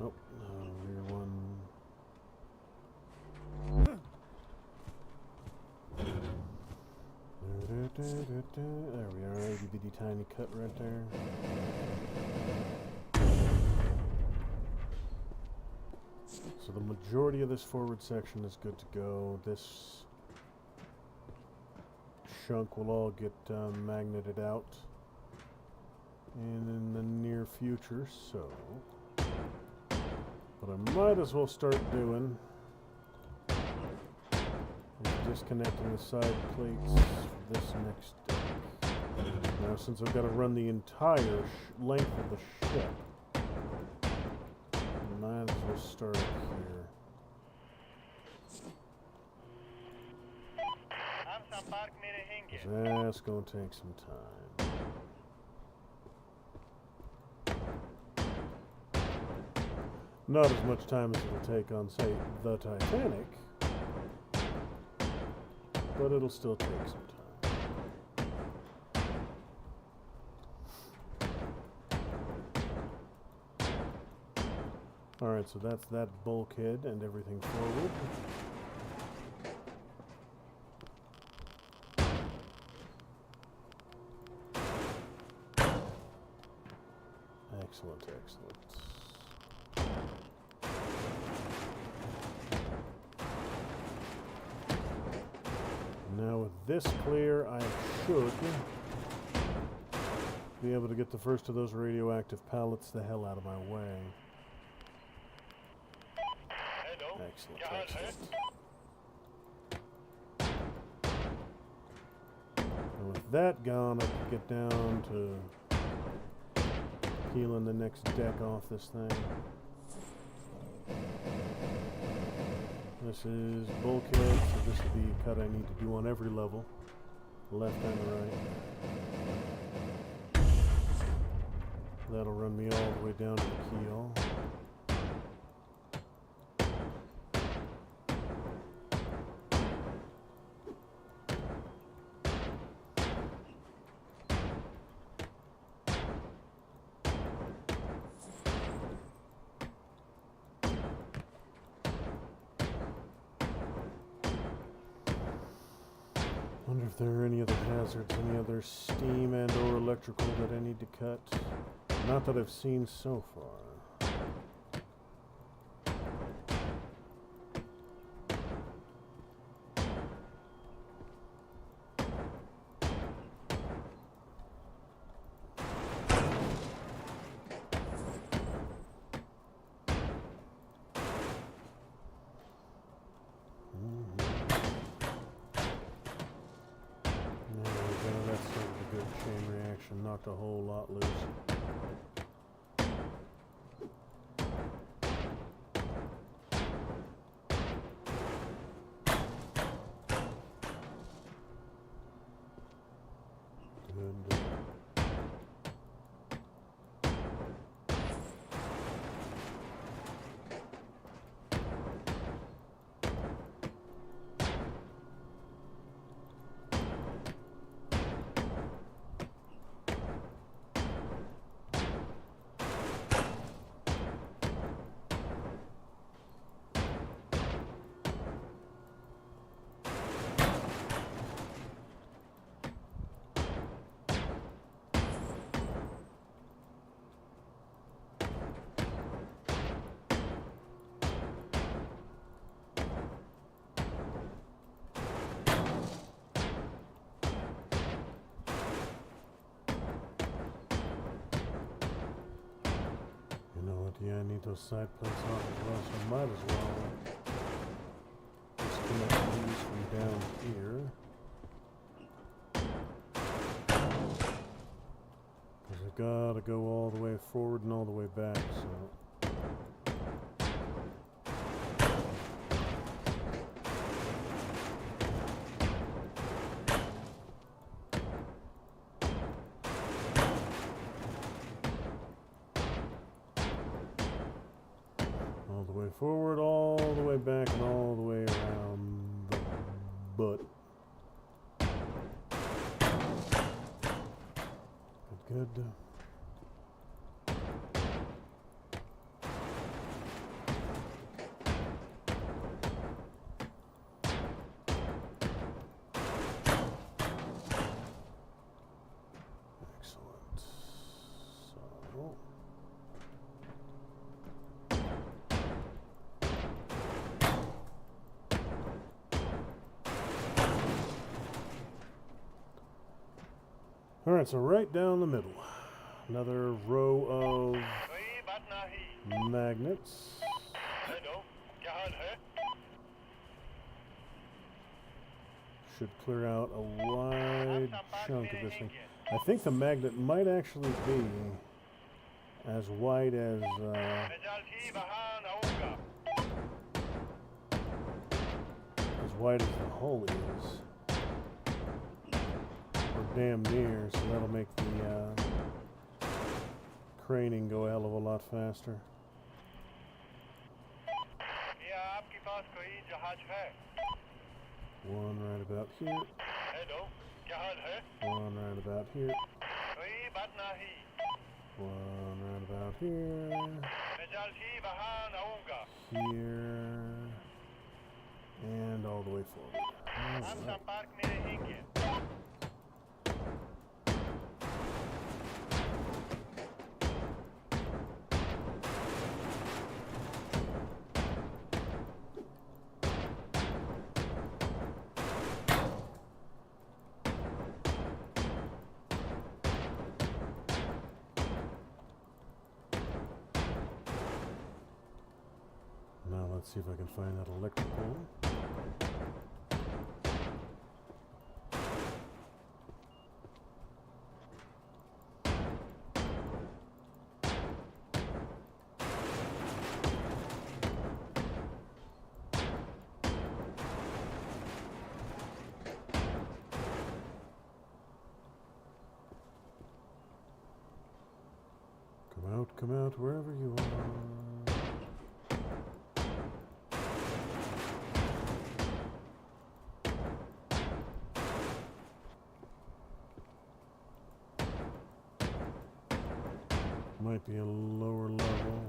Oh, rear one. There we are, itty bitty tiny cut right there. So the majority of this forward section is good to go. This chunk will all get magneted out in the near future, so what I might as well start doing is disconnecting the side plates for this next deck. Now, since I've got to run the entire length of the ship, might as well start up here. That's going to take some time. Not as much time as it'll take on, say, the Titanic, but it'll still take some time. Alright, so that's that bulkhead and everything forward. Excellent, excellent. Now with this clear, I should be able to get the first of those radioactive pallets the hell out of my way. Excellent, excellent. And with that gone, I can get down to peeling the next deck off this thing. This is bulkhead, so this will be a cut I need to do on every level, left and right. That'll run me all the way down to the keel. Wonder if there are any other hazards, any other steam and or electrical that I need to cut. Not that I've seen so far. Knocked a whole lot loose. Good. Yeah, I need those side plates off as well, so I might as well disconnect these from down here. Because I gotta go all the way forward and all the way back, so. Forward, all the way back, and all the way around the butt. Good, good. Excellent. So. Alright, so right down the middle, another row of magnets. Should clear out a wide chunk of this thing. I think the magnet might actually be as wide as the hull is. Damn near, so that'll make the craning go a hell of a lot faster. पास कोई जहाज है? One right about here. Hello, क्या हाल है? One right about here. कोई बात नहीं, One right about here. मैं जल्द ही वहां आऊंगा। Here. And all the way forward. हम All right. संपर्क में रहेंगे। Now let's see if I can find that electrical. Come out, wherever you are. Might be a lower level.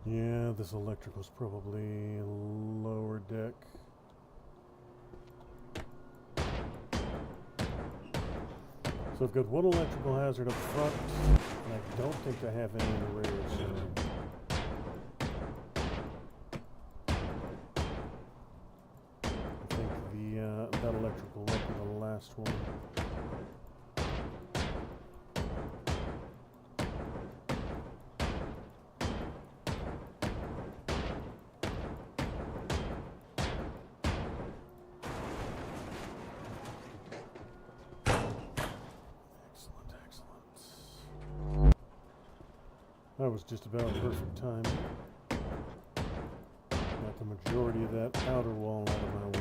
Yeah, this electrical's probably lower deck. So I've got one electrical hazard up front, and I don't think I have any in the rear, so... I think that electrical might be the last one. That was just about perfect timing. Got the majority of that outer wall out of my way.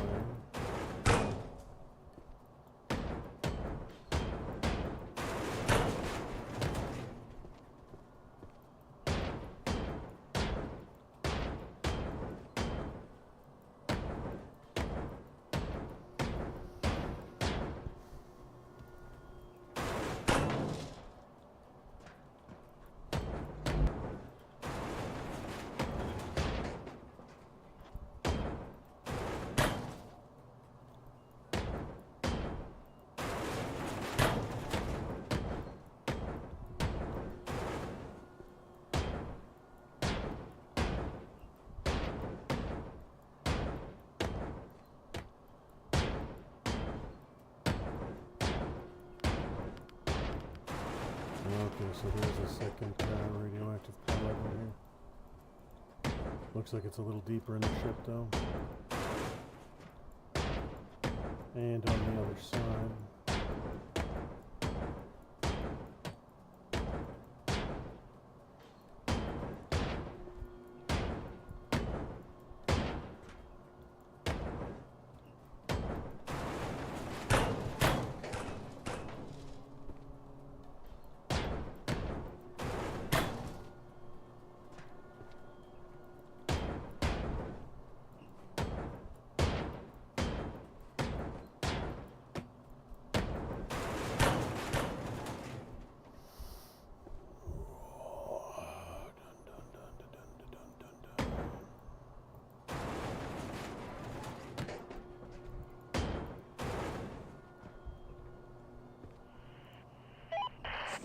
Okay, so there's a second radioactive collab in here. Looks like it's a little deeper in the ship, though. And on the other side.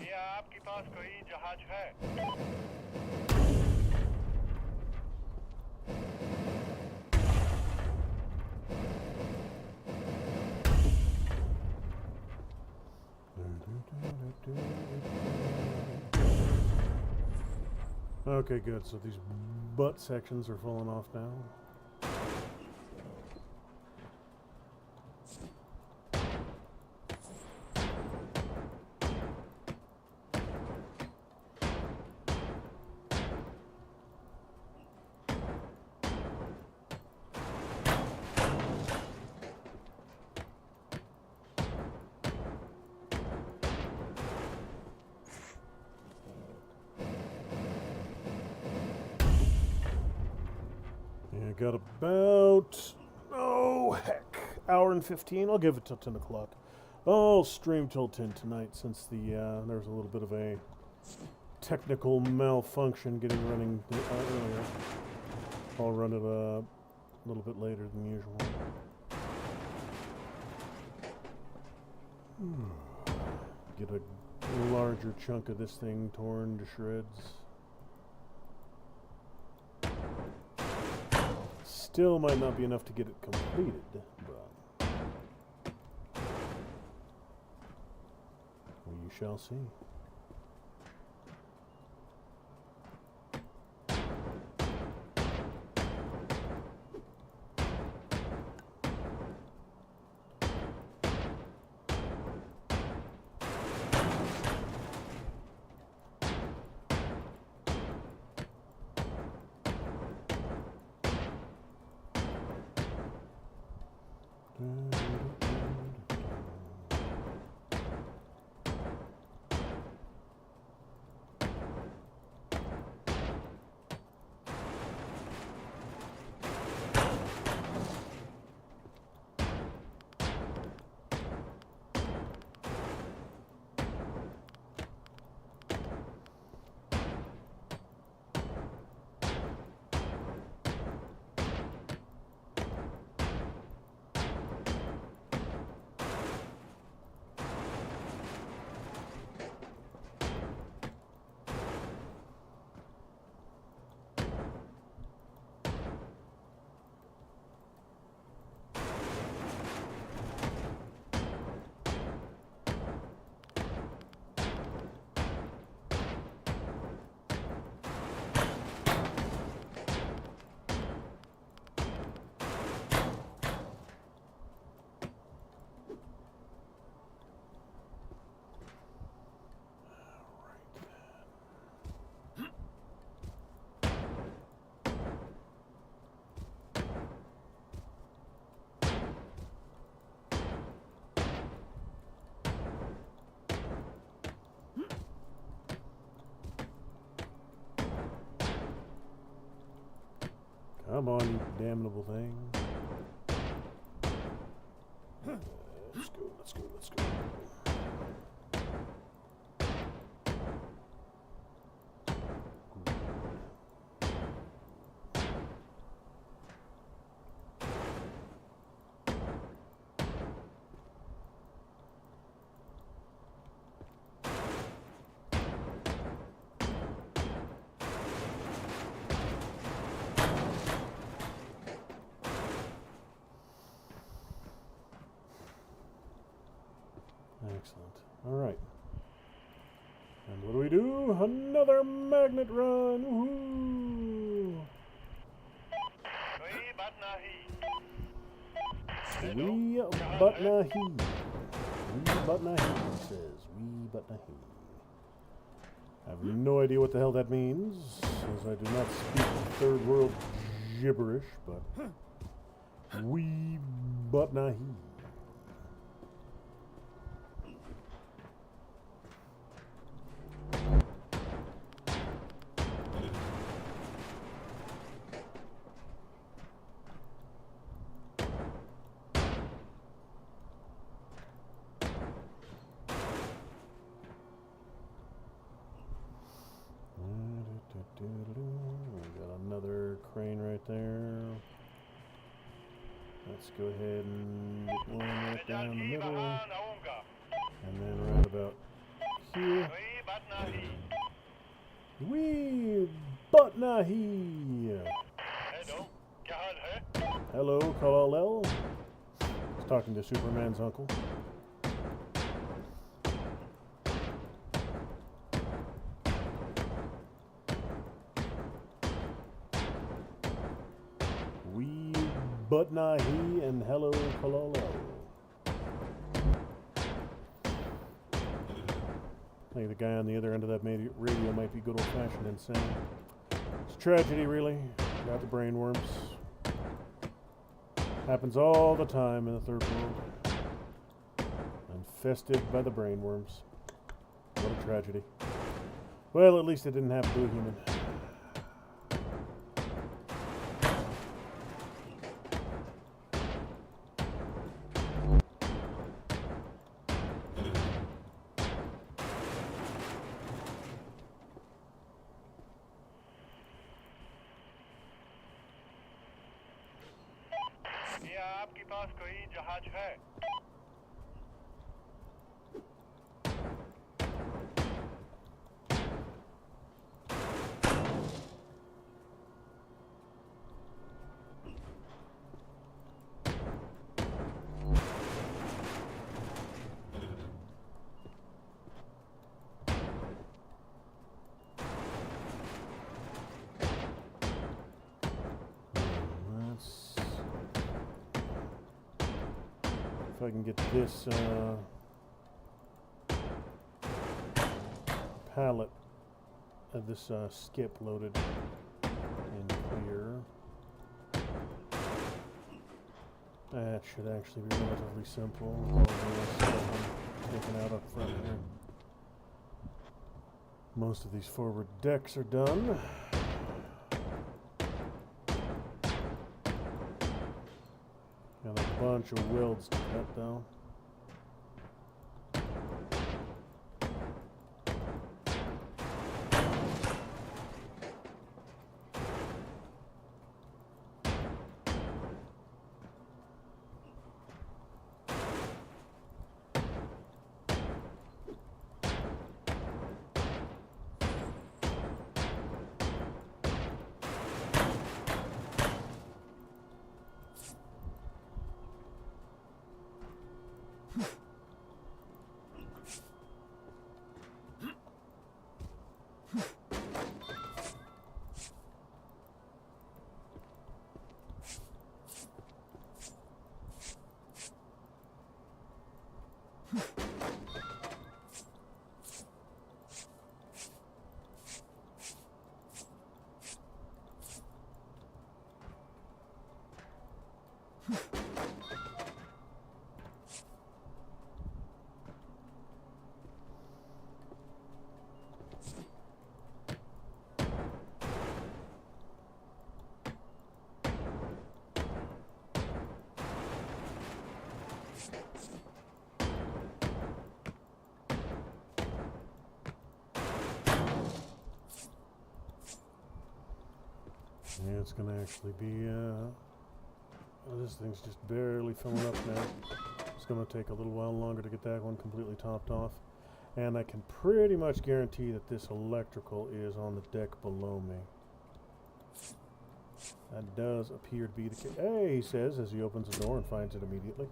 क्या आपके पास कोई जहाज है? Okay, good. So these butt sections are falling off now. Yeah, got about, oh heck, hour and 15. I'll give it till 10 o'clock. I'll stream till 10 tonight since there's a little bit of a technical malfunction getting running earlier. I'll run it a little bit later than usual. Get a larger chunk of this thing torn to shreds. Still might not be enough to get it completed, but we shall see. Come on, you damnable thing. Let's go, let's go, let's go. Excellent. All right. And what do we do? Another magnet run. Woohoo! Oui, but nahi. We but nahi. We but nahi, it says. We but nahi. I have no idea what the hell that means, as I do not speak third world gibberish, but we but nahi. We got another crane right there. Let's go ahead and get one right down the Jalti middle, bahan aunga. and then right about here. Oui, but nahi. We but nahi. Hello, क्या हाल है? Hello, collab. He's talking to Superman's uncle. Butnahi and hello Kololo. I think the guy on the other end of that radio might be good old-fashioned insane. It's a tragedy, really. Got the brain worms. Happens all the time in the third world. Infested by the brain worms. What a tragedy. Well, at least it didn't happen to a human. क्या आपके पास कोई जहाज है? If I can get this pallet of this skip loaded and clear. That should actually be relatively simple. Taken out up front here. Most of these forward decks are done. Got a bunch of welds to cut though. Yeah, it's going to actually be, this thing's just barely filling up now. It's going to take a little while longer to get that one completely topped off. And I can pretty much guarantee that this electrical is on the deck below me. That does appear to be the case. Hey, he says as he opens the door and finds it immediately.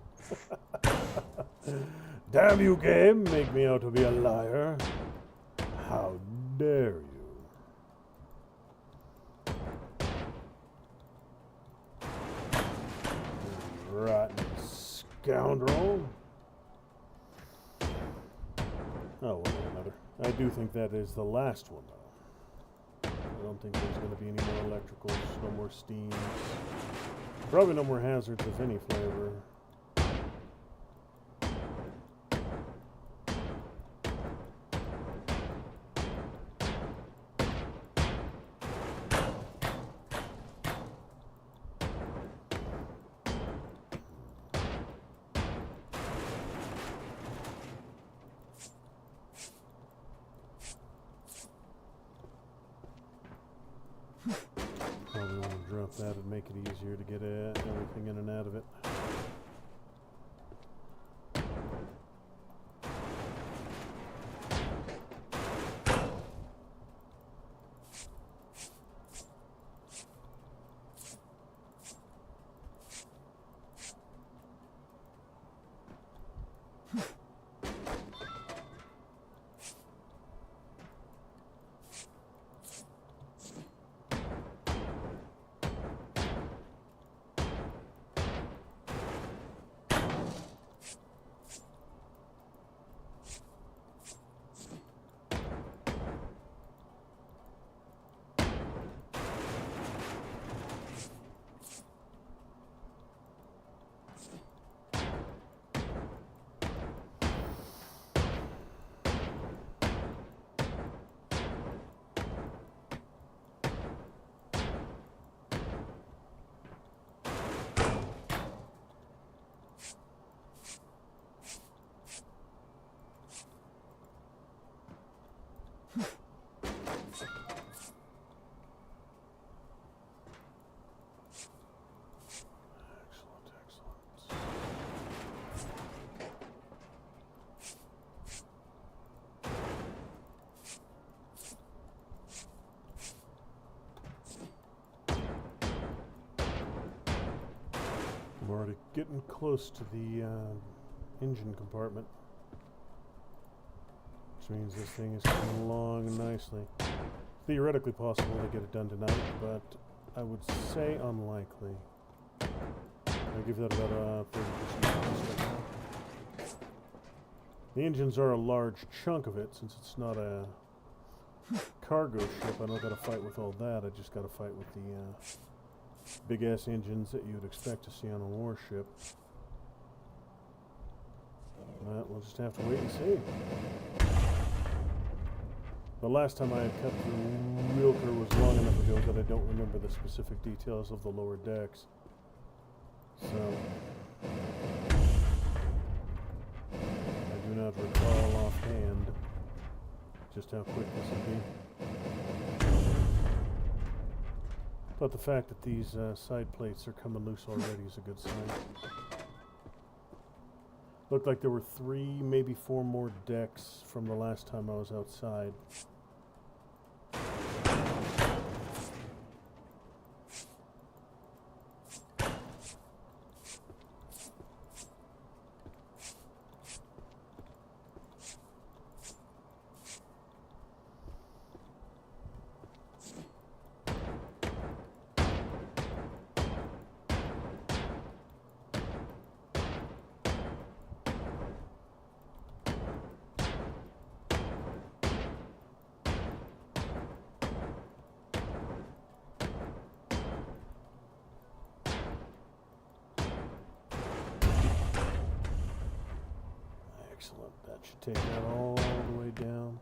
Damn you, game! Make me out to be a liar. How dare you? Rotten scoundrel. Oh, well, another. I do think that is the last one, though. I don't think there's going to be any more electricals, no more steams. Probably no more hazards of any flavor. Probably want to drop that and make it easier to get everything in and out of it. getting close to the engine compartment, which means this thing is coming along nicely. Theoretically possible to get it done tonight, but I would say unlikely. I give that about 30% chance right now. The engines are a large chunk of it, since it's not a cargo ship. I don't got to fight with all that. I just got to fight with the big ass engines that you'd expect to see on a warship. But we'll just have to wait and see. The last time I had cut the Wilker was long enough ago that I don't remember the specific details of the lower decks. So I do not recall offhand just how quick this would be. But the fact that these side plates are coming loose already is a good sign. Looked like there were 3, maybe 4 more decks from the last time I was outside. Excellent. That should take that all the way down.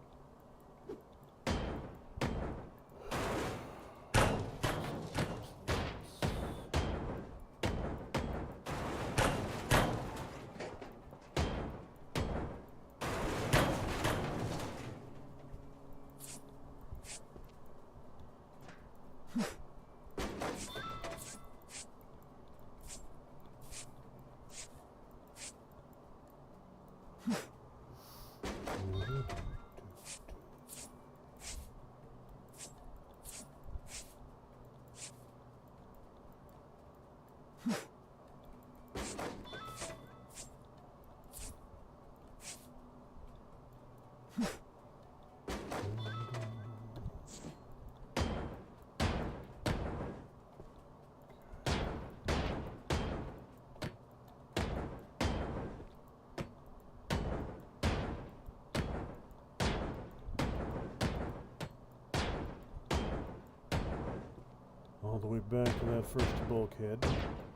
All the way back to that first bulkhead.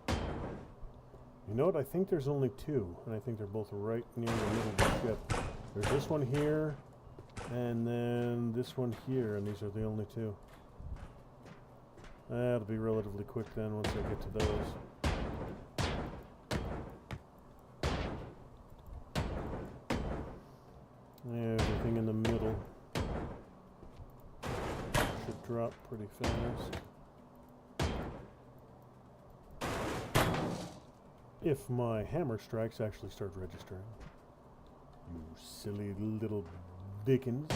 You know what? I think there's only 2, and I think they're both right near the middle of the ship. There's this one here, and then this one here, and these are the only 2. That'll be relatively quick then once I get to those. Yeah, everything in the middle should drop pretty fast. If my hammer strikes actually start registering. You silly little dickens.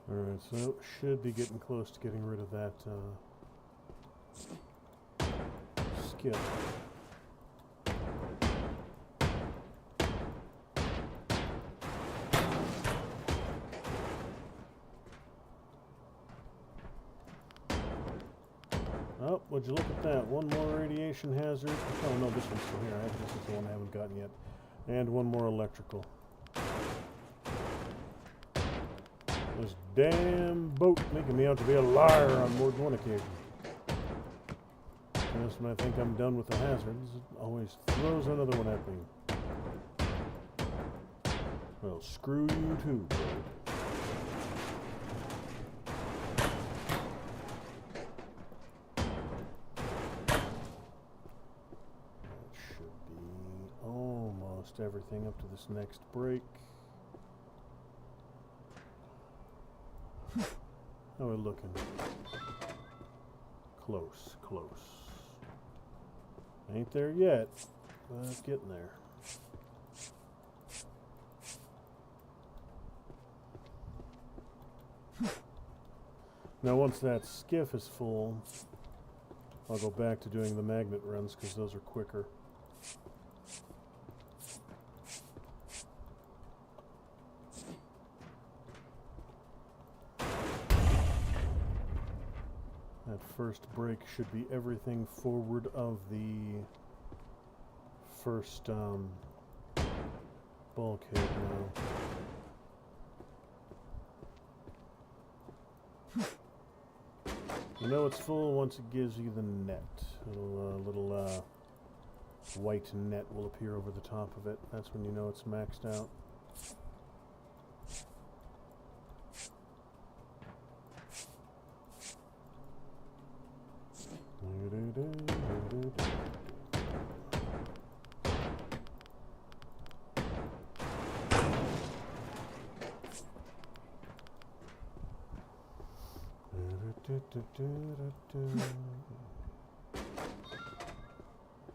Alright, so should be getting close to getting rid of that skip. Oh, would you look at that? One more radiation hazard. Oh no, this one's still here. This is the one I haven't gotten yet. And one more electrical. This damn boat making me out to be a liar on more than one occasion. Just when I think I'm done with the hazards, it always throws another one at me. Well, screw you too, bro. That should be almost everything up to this next break. How are we looking? Close, close. Ain't there yet, but it's getting there. Now once that skiff is full, I'll go back to doing the magnet runs because those are quicker. That first break should be everything forward of the first bulkhead now. You know it's full once it gives you the net. A little white net will appear over the top of it. That's when you know it's maxed out.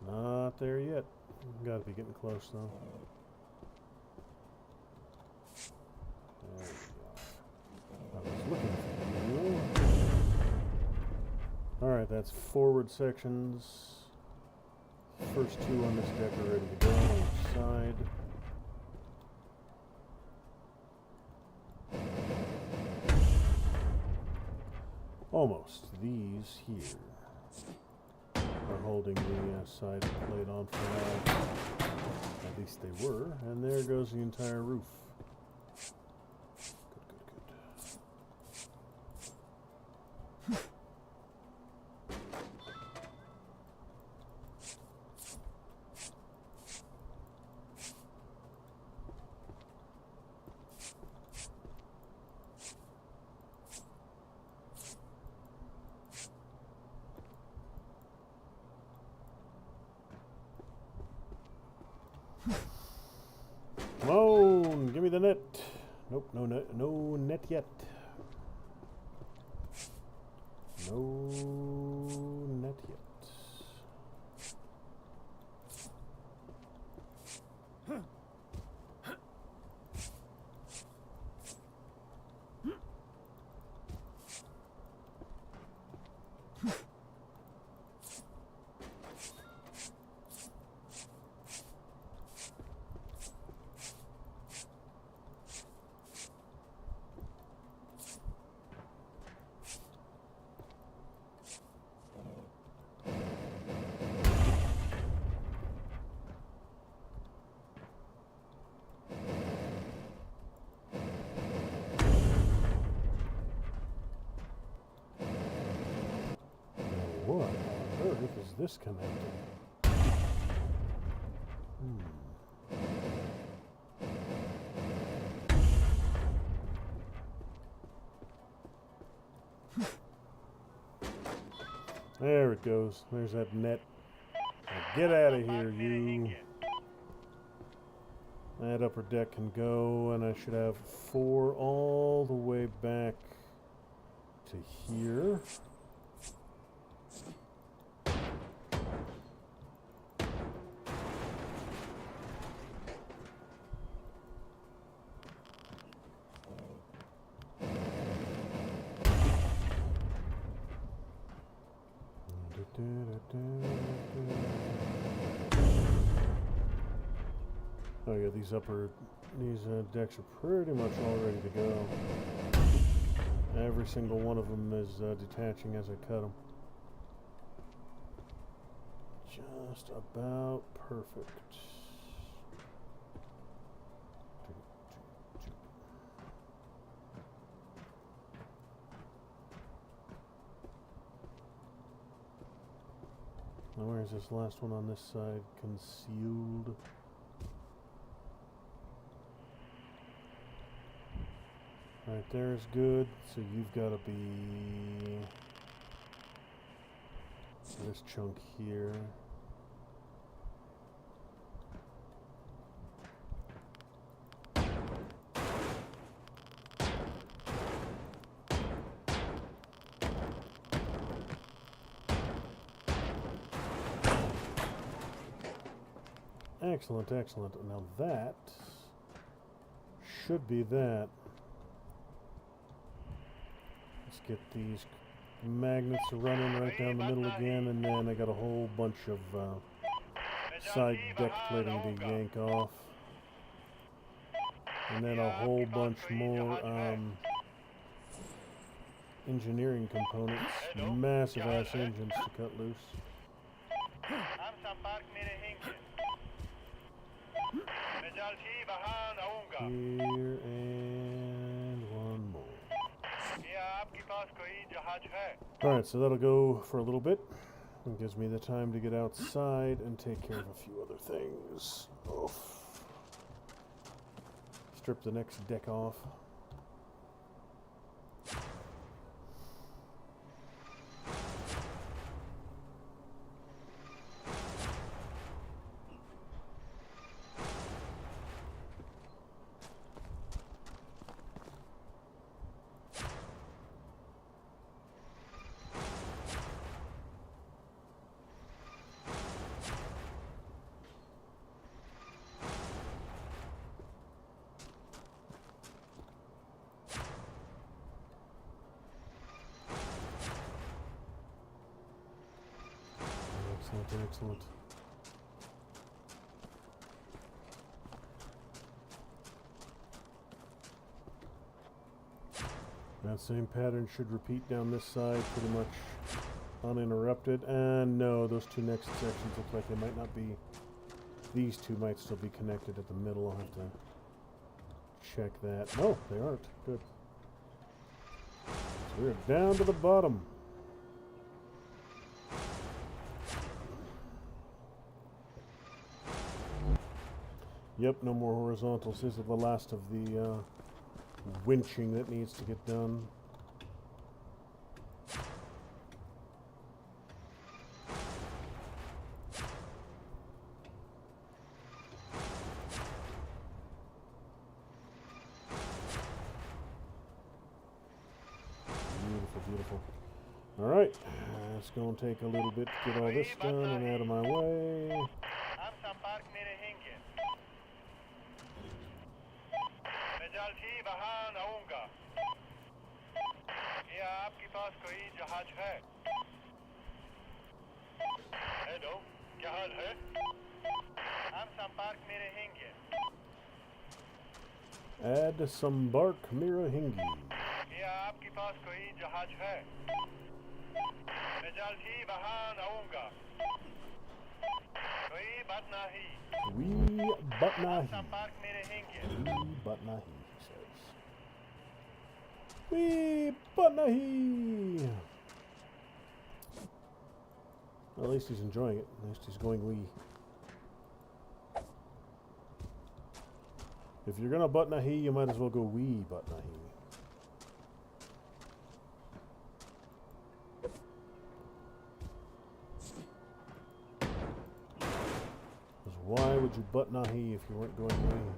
Not there yet. Gotta be getting close though. There we go. I was looking for you. Alright, that's forward sections. First two on this deck are ready to go on each side. Almost. These here are holding the side plate on for now. At least they were. And there goes the entire roof. Come on, give me the net. Nope, no net yet. No net yet. What on earth is this connecting? There it goes. There's that net. Now get out of here, you. That upper deck can go, and I should have 4 all the way back to here. Oh yeah, these decks are pretty much all ready to go. Every single one of them is detaching as I cut them. Just about perfect. Now where is this last one on this side? Concealed. Right there is good. So you've got to be this chunk here. Excellent, excellent. Now that should be that. Let's get these magnets running right down the middle again, and then I got a whole bunch of side deck plating to yank off. And then a whole bunch more engineering components, massive ass engines to cut loose. Here and one more. Alright, so that'll go for a little bit. It gives me the time to get outside and take care of a few other things. Oof. Strip the next deck off. Excellent, excellent. That same pattern should repeat down this side pretty much uninterrupted. And no, those two next sections look like they might not be. These two might still be connected at the middle. I'll have to check that. No, they aren't. Good. So we're down to the bottom. Yep, no more horizontals. These are the last of the winching that needs to get done. Beautiful, beautiful. Alright, it's going to take a little bit to get all this done and out of my way. Hello क्या हाल है हम संपर्क में रहेंगे Add some bark Mirahingi. क्या आपके पास कोई जहाज है मैं जल्द ही वहां आऊंगा कोई बात नहीं We but nahi. संपर्क में रहेंगे We but nahi, he says. We but nahi. Well, at least he's enjoying it. At least he's going wee. If you're gonna but nahi, you might as well go wee but nahi. Because why would you but nahi if you weren't going wee?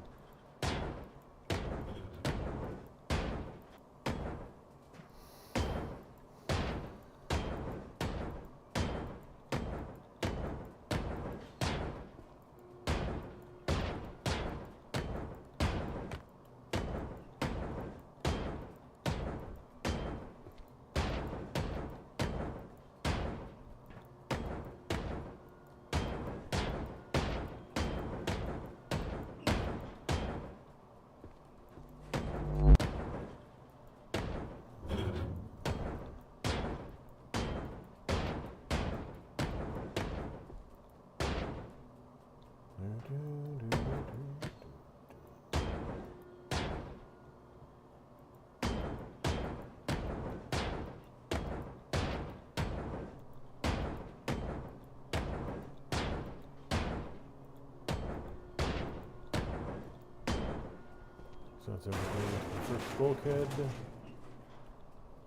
So that's everything to the first bulkhead.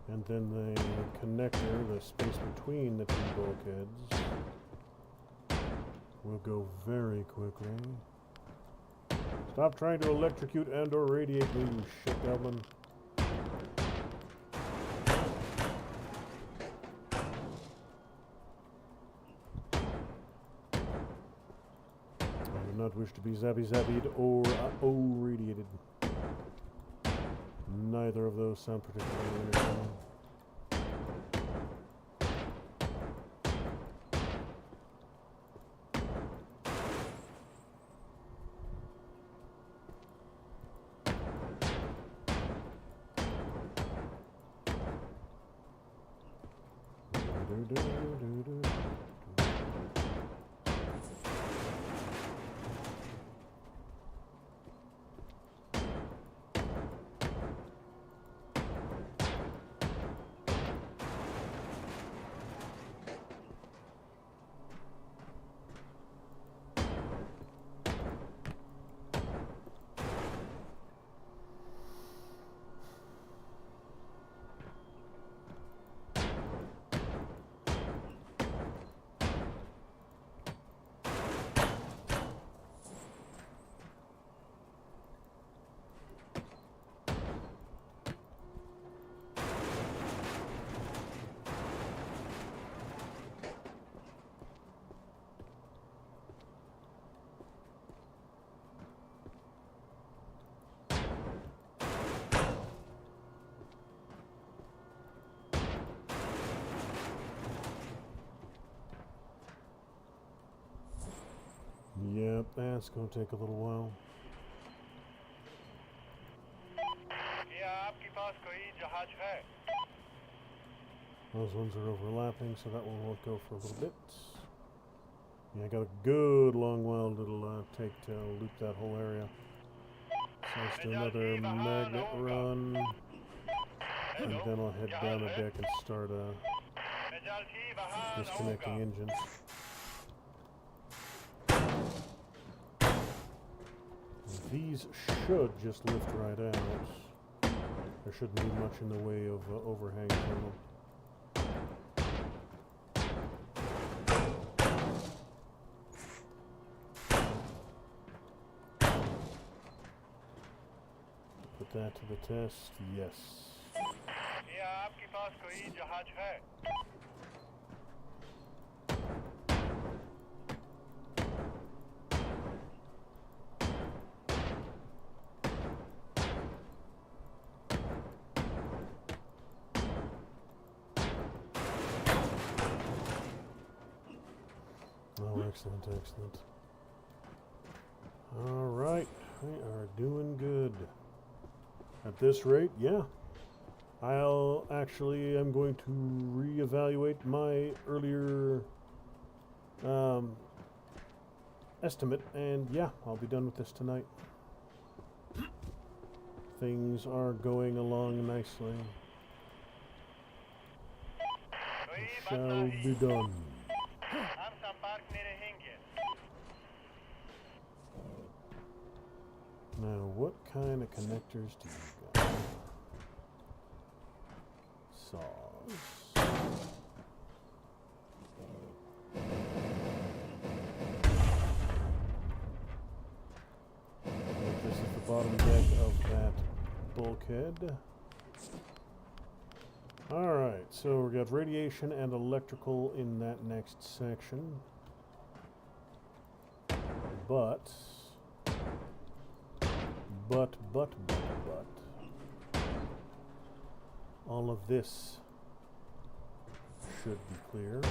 And then the connector, the space between the two bulkheads, will go very quickly. Stop trying to electrocute and or radiate me, you shit goblin. I do not wish to be zabby-zabbied or radiated. Neither of those sound particularly entertaining. Yep, that's going to take a little while. क्या आपके पास कोई जहाज है? Those ones are overlapping, so that one won't go for a little bit. Yeah, I got a good long while it'll take to loop that whole area. So let's do another magnet run, and then I'll head down the deck and start मैं जल्द ही वहां disconnecting आऊंगा. engines. These should just lift right out. There shouldn't be much in the way of overhang from them. Put that to the test. Yes. क्या आपके पास कोई जहाज है? Oh, excellent, excellent. All right, we are doing good. At this rate, yeah. I'm going to reevaluate my earlier estimate, and yeah, I'll be done with this tonight. Things are going along nicely. कोई It बात shall नहीं. be done. हम संपर्क में रहेंगे. Now, what kind of connectors do you got? Saws. This is the bottom deck of that bulkhead. Alright, so we got radiation and electrical in that next section. But all of this should be clear.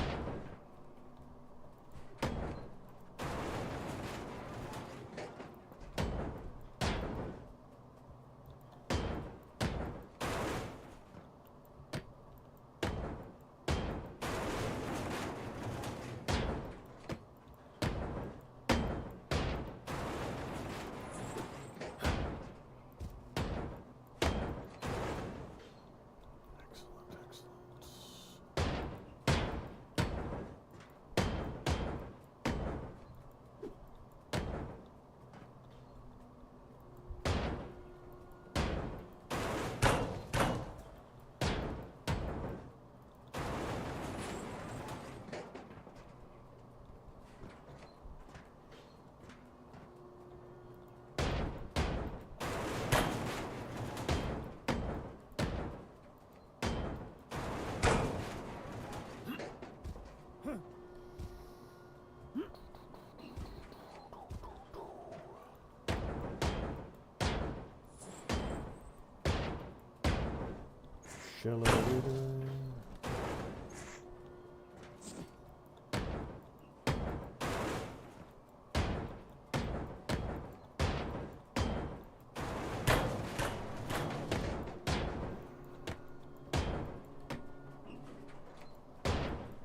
elevator.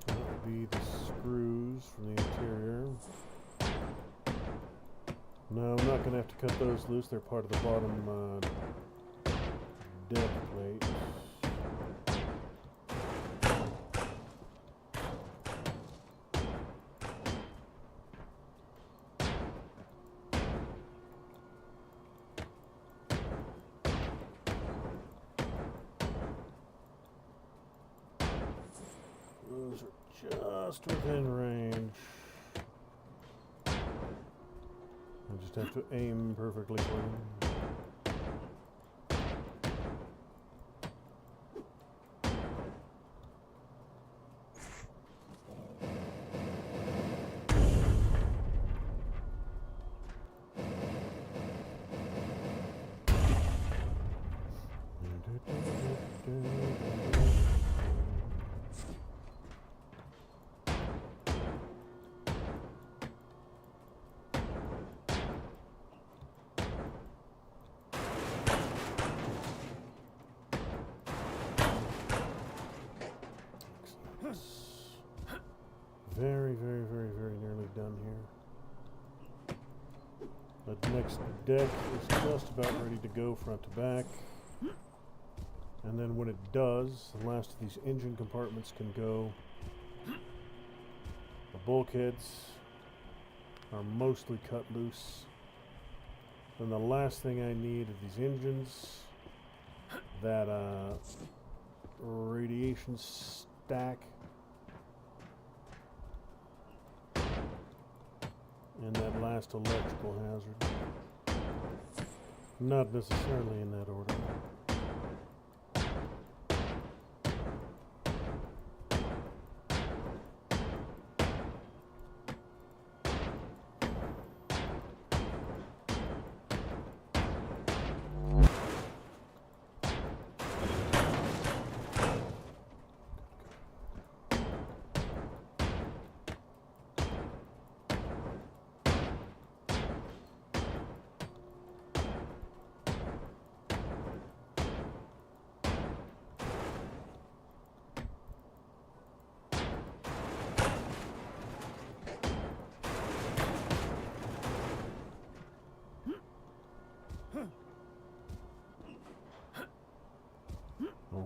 That would be the screws from the interior. No, I'm not going to have to cut those loose. They're part of the bottom deck plate. Those are just within range. I just have to aim perfectly for them. Very, very, very, very nearly done here. The next deck is just about ready to go front to back. And then when it does, the last of these engine compartments can go. The bulkheads are mostly cut loose. Then the last thing I need are these engines, that radiation stack, and that last electrical hazard. Not necessarily in that order.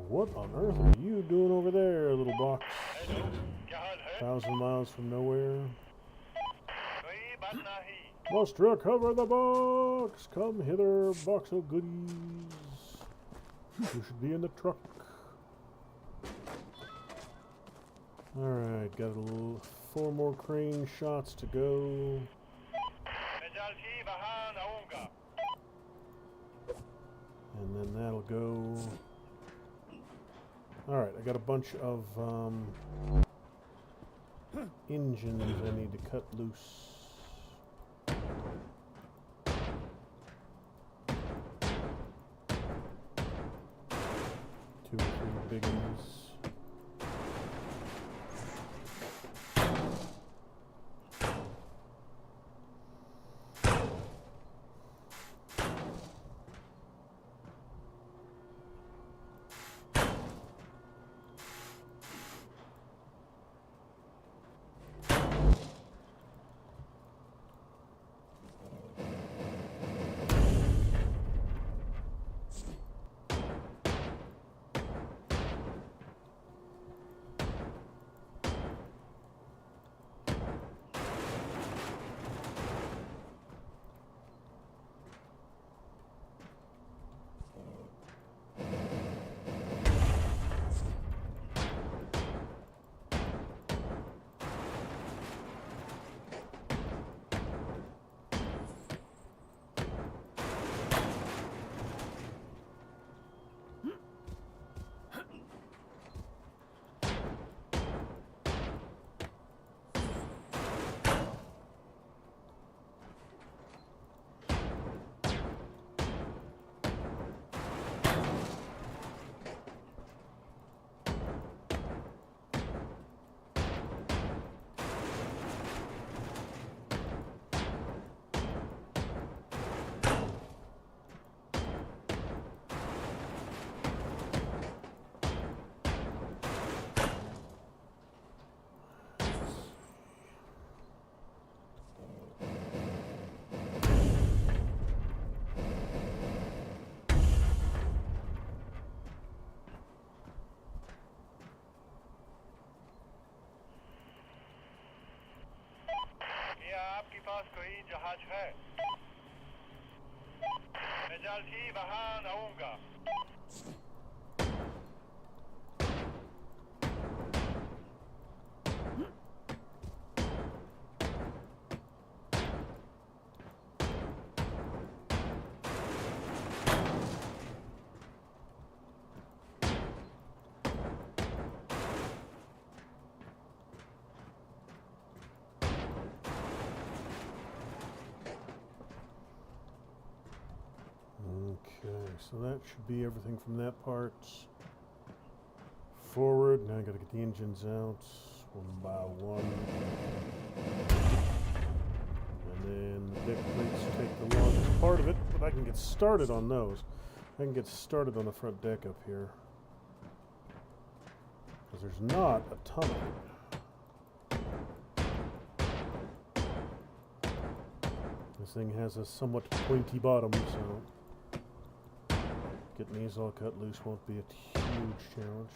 What on earth are you doing over there, little box? 1,000 miles from nowhere. Must recover the box! Come hither, box of goodies. You should be in the truck. Alright, got a little 4 more crane shots to go. And then that'll go. Alright, I got a bunch of engines I need to cut loose. 2 or 3 big ones. जहाज है मैं जल्द ही वहां आऊंगा Okay, so that should be everything from that part. Forward, now I gotta get the engines out one by one. And then the deck plates take the longest part of it, but I can get started on those. I can get started on the front deck up here. Because there's not a ton of it. This thing has a somewhat pointy bottom, so getting these all cut loose won't be a huge challenge.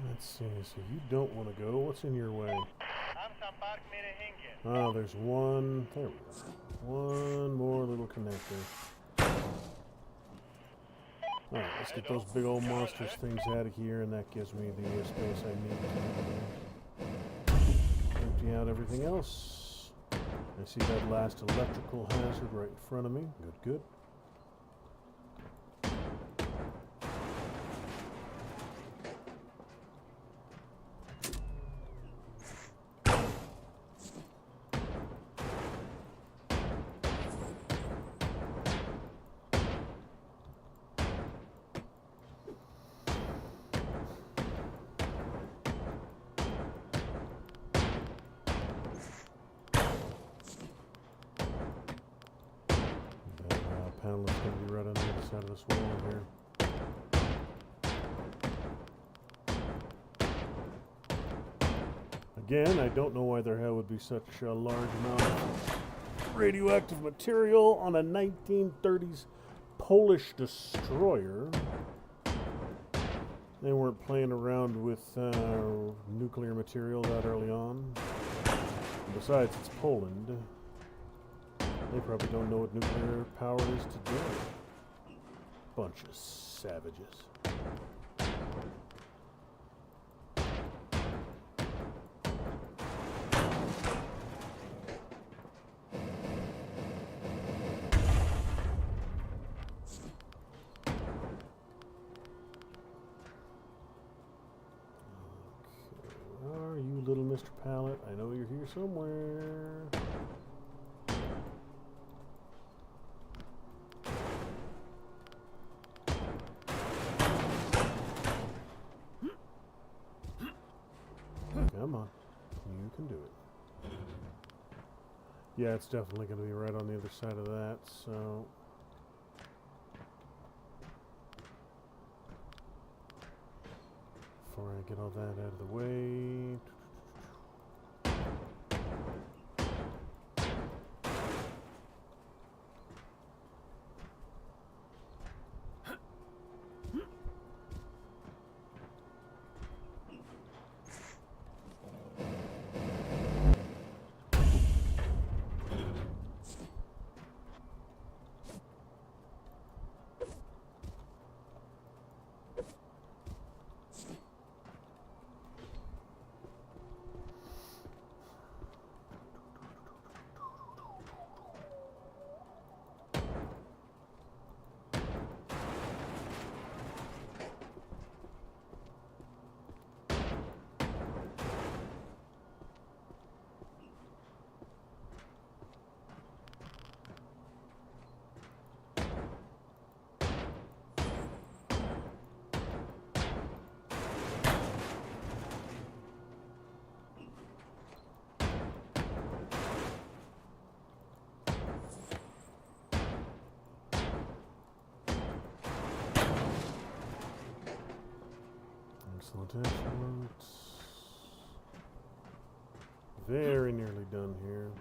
Let's see, so you don't want to go. What's in your way? Oh, there's one. There we go. One more little connector. Alright, let's get those big old monsters things out of here, and that gives me the space I need to empty out everything else. I see that last electrical hazard right in front of me. Good, good. Panel is going to be right on the other side of this wall here. Again, I don't know why there would be such a large amount of radioactive material on a 1930s Polish destroyer. They weren't playing around with nuclear material that early on. And besides, it's Poland. They probably don't know what nuclear power is today. Bunch of savages. Okay, where are you, little Mr. Pallet? I know you're here somewhere. Come on. You can do it. Yeah, it's definitely going to be right on the other side of that, so... Before I get all that out of the way... Excellent, excellent. Very nearly done here.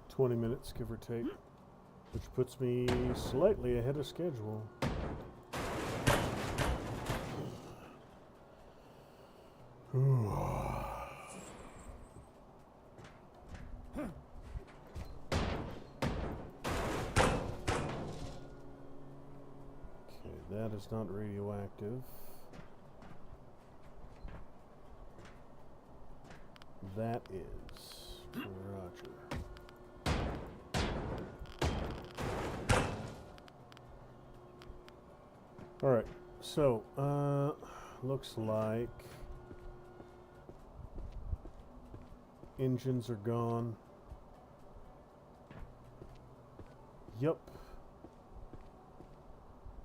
20 minutes, give or take, which puts me slightly ahead of schedule. Okay, that is not radioactive. That is. Roger. Alright, so, looks like engines are gone. Yup.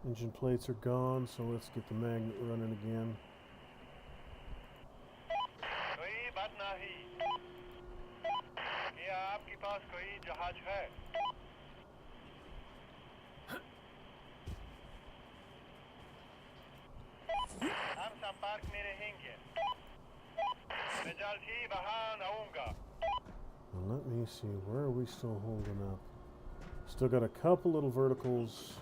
Engine plates are gone, so let's get the magnet running again. कोई बात नहीं। क्या आपके पास कोई जहाज है? हम संपर्क में रहेंगे। मैं जल्द ही वहां आऊंगा। Now let me see, where are we still holding up? Still got a couple little verticals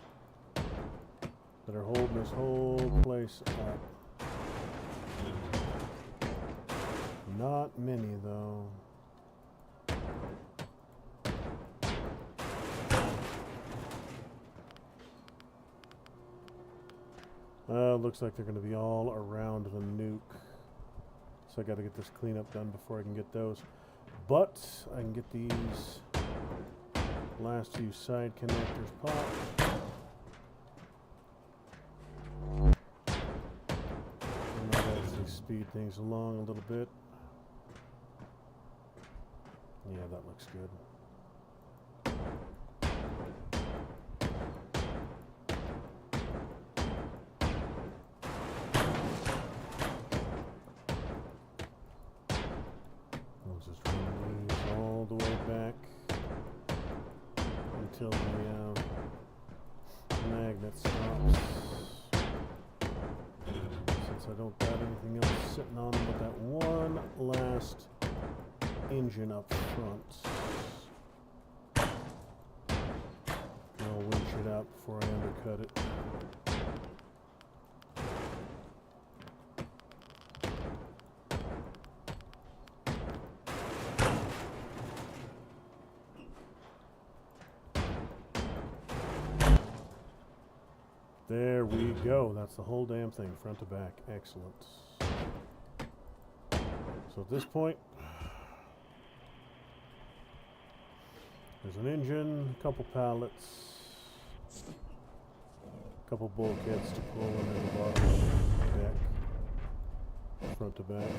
that are holding this whole place up. Not many, though. Looks like they're going to be all around the nuke. So I got to get this cleanup done before I can get those. But I can get these last few side connectors popped. And that actually speed things along a little bit. Yeah, that looks good. I'll just run these all the way back until the magnet stops. Since I don't got anything else sitting on them but that one last engine up front. I'll winch it out before I undercut it. There we go. That's the whole damn thing, front to back. Excellent. So at this point, there's an engine, a couple pallets, a couple bulkheads to pull in the bottom of the deck, front to back.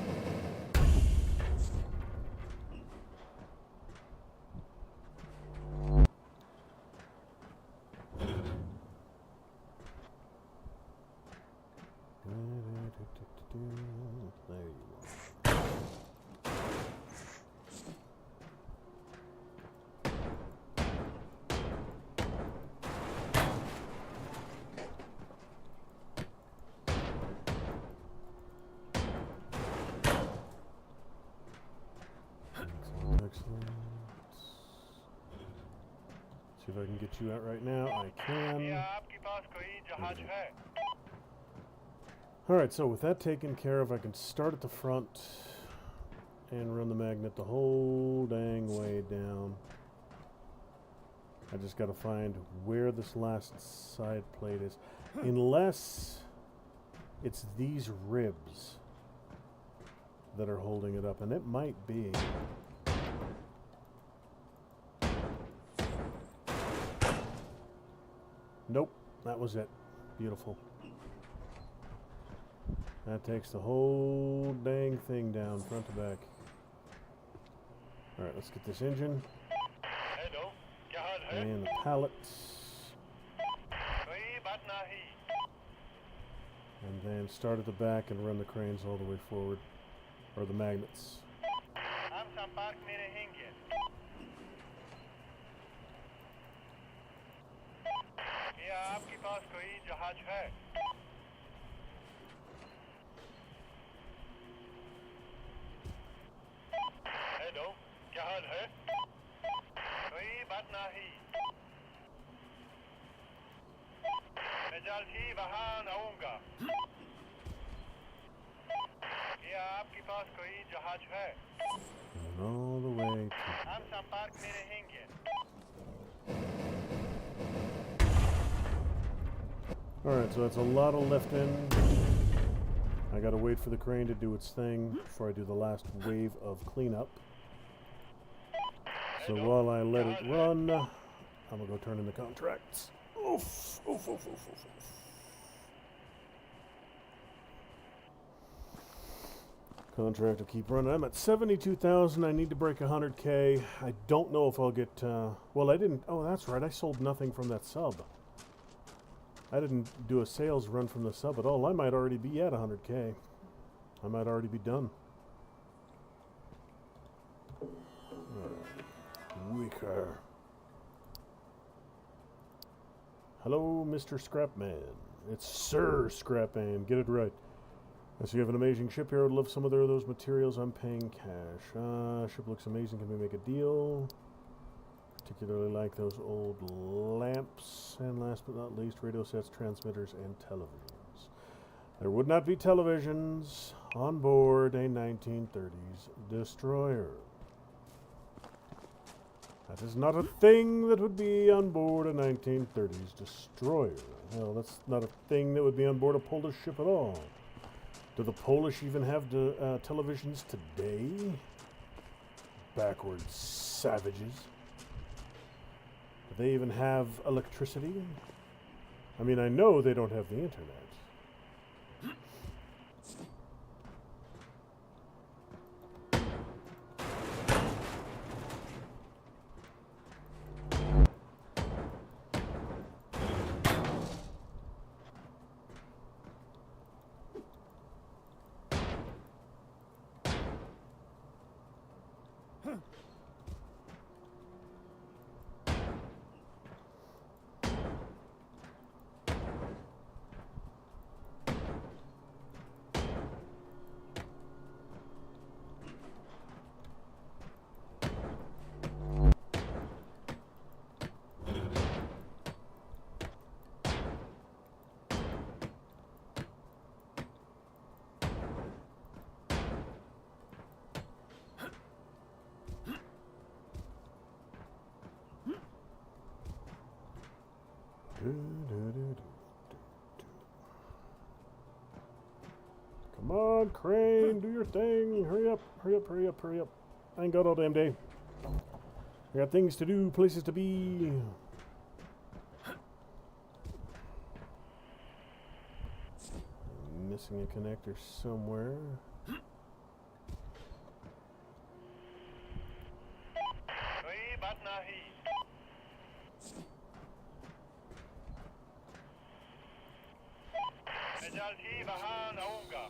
There you are. Excellent. See if I can get you out right now. I can. क्या आपके पास कोई जहाज है? Alright, so with that taken care of, I can start at the front and run the magnet the whole dang way down. I just got to find where this last side plate is. Unless it's these ribs that are holding it up, and it might be. Nope, that was it. Beautiful. That takes the whole dang thing down, front to back. Alright, let's get this engine. Hello, क्या हाल है? And the pallets. कोई बात नहीं। And then start at the back and run the cranes all the way forward. Or the magnets. हम संपर्क में रहेंगे। क्या आपके पास कोई जहाज है? क्या हाल है? कोई बात नहीं। मैं जल्द ही वहां आऊंगा। क्या आपके पास कोई जहाज है? And all the way to... हम संपर्क में रहेंगे। Alright, so that's a lot of lifting. I gotta wait for the crane to do its thing before I do the last wave of cleanup. So while I let it run, I'm gonna go turn in the contracts. Oof, oof, oof, oof, oof, oof. Contract will keep running. I'm at 72,000. I need to break 100K. I don't know if I'll get, well, I didn't, oh, that's right. I sold nothing from that sub. I didn't do a sales run from the sub at all. I might already be at 100K. I might already be done. Weaker. Hello, Mr. Scrapman. It's Sir Scrapman. Get it right. So you have an amazing ship here. I would love some other of those materials. I'm paying cash. Ship looks amazing. Can we make a deal? Particularly like those old lamps. And last but not least, radio sets, transmitters, and televisions. There would not be televisions on board a 1930s destroyer. That is not a thing that would be on board a 1930s destroyer. Hell, that's not a thing that would be on board a Polish ship at all. Do the Polish even have televisions today? Backward savages. Do they even have electricity? I mean, I know they don't have the internet. Come on, crane, do your thing. Hurry up, hurry up, hurry up, hurry up. I ain't got all damn day. I got things to do, places to be. Missing a connector somewhere. कोई बात नहीं। मैं जल्द ही वहां आऊंगा।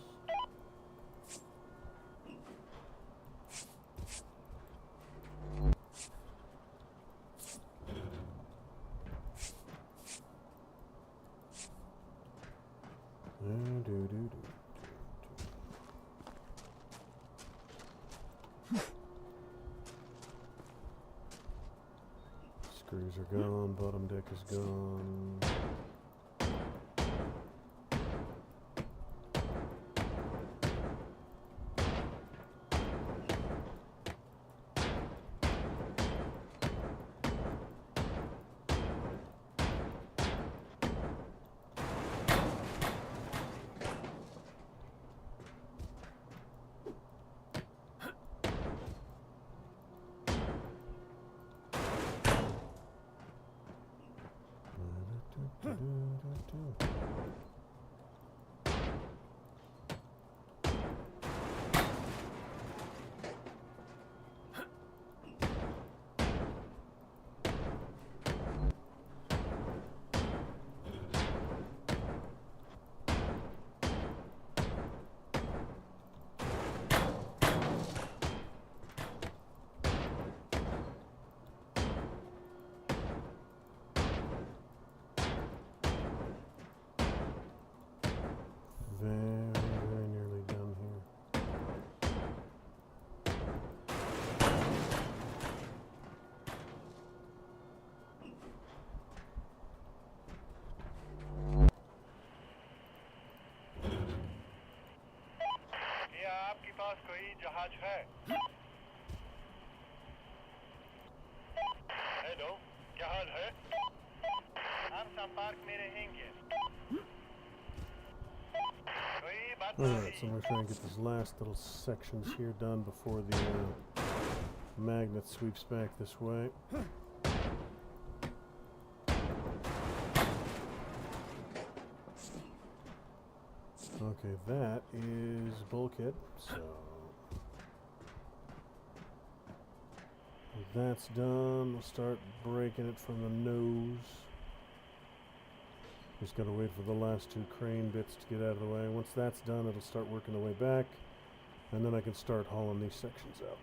Screws are gone, bottom deck is gone. जहाज है। Hello, क्या हाल है? हम संपर्क में रहेंगे। कोई बात Alright, so नहीं। I'm going to try and get these last little sections here done before the magnet sweeps back this way. Okay, that is bulkhead, so if that's done, we'll start breaking it from the nose. Just gotta wait for the last two crane bits to get out of the way. Once that's done, it'll start working the way back, and then I can start hauling these sections out.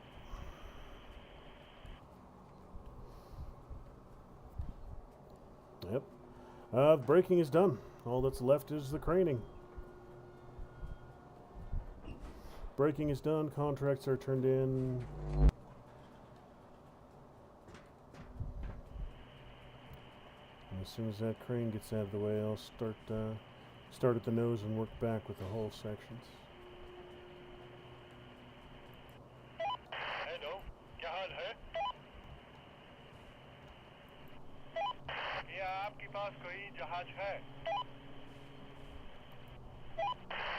Yep. Braking is done. All that's left is the craning. Braking is done. Contracts are turned in. And as soon as that crane gets out of the way, I'll start at the nose and work back with the hull sections. Hello, क्या हाल है? क्या आपके पास कोई जहाज है?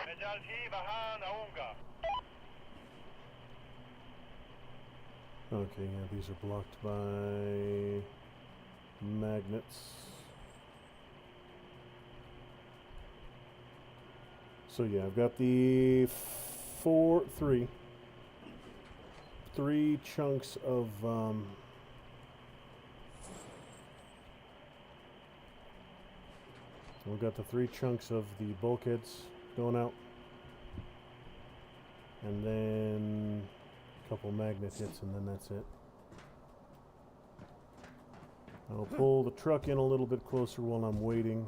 मैं जल्द ही वहां आऊंगा। Okay, yeah, these are blocked by magnets. So yeah, I've got the three chunks of we've got the 3 chunks of the bulkheads going out, and then a couple magnet hits, and then that's it. I'll pull the truck in a little bit closer while I'm waiting,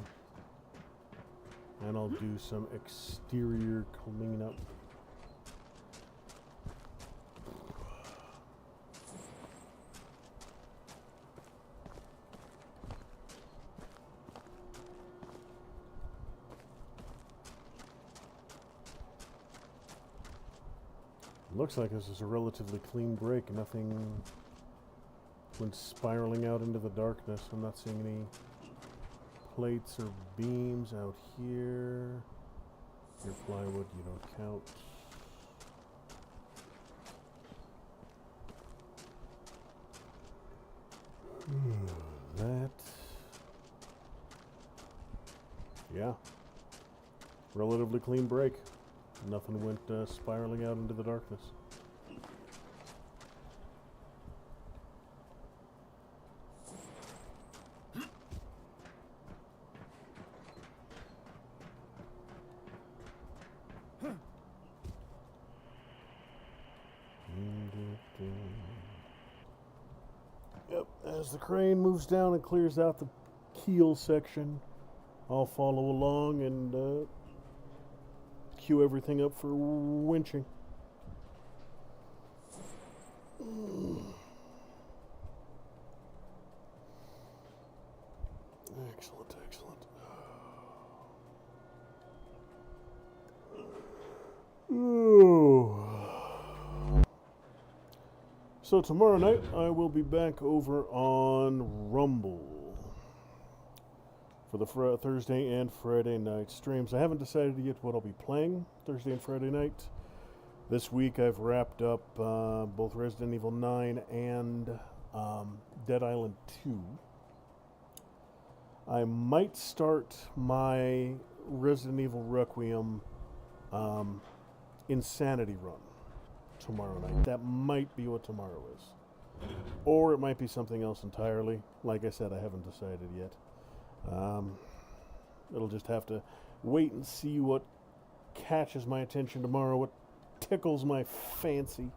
and I'll do some exterior cleanup. Looks like this is a relatively clean break. Nothing went spiraling out into the darkness. I'm not seeing any plates or beams out here. Your plywood, you don't count. That. Yeah. Relatively clean break. Nothing went spiraling out into the darkness. Yep, as the crane moves down and clears out the keel section, I'll follow along and queue everything up for winching. Excellent, excellent. Ooh. So tomorrow night I will be back over on Rumble for the Thursday and Friday night streams. I haven't decided yet what I'll be playing Thursday and Friday night. This week I've wrapped up both Resident Evil 9 and Dead Island 2. I might start my Resident Evil Requiem Insanity run tomorrow night. That might be what tomorrow is. Or it might be something else entirely. Like I said, I haven't decided yet. It'll just have to wait and see what catches my attention tomorrow, what tickles my fancy,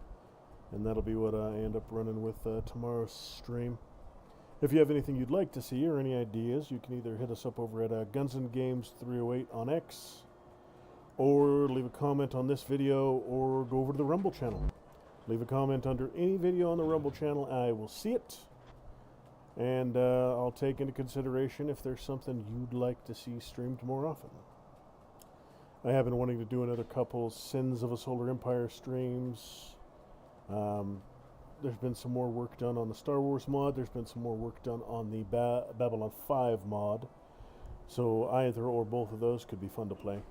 and that'll be what I end up running with tomorrow's stream. If you have anything you'd like to see or any ideas, you can either hit us up over at Guns&Games 308 on X, or leave a comment on this video, or go over to the Rumble channel. Leave a comment under any video on the Rumble channel. I will see it, and I'll take into consideration if there's something you'd like to see streamed more often. I have been wanting to do another couple Sins of a Solar Empire streams There's been some more work done on the Star Wars mod. There's been some more work done on the Babylon 5 mod. So either or both of those could be fun to play.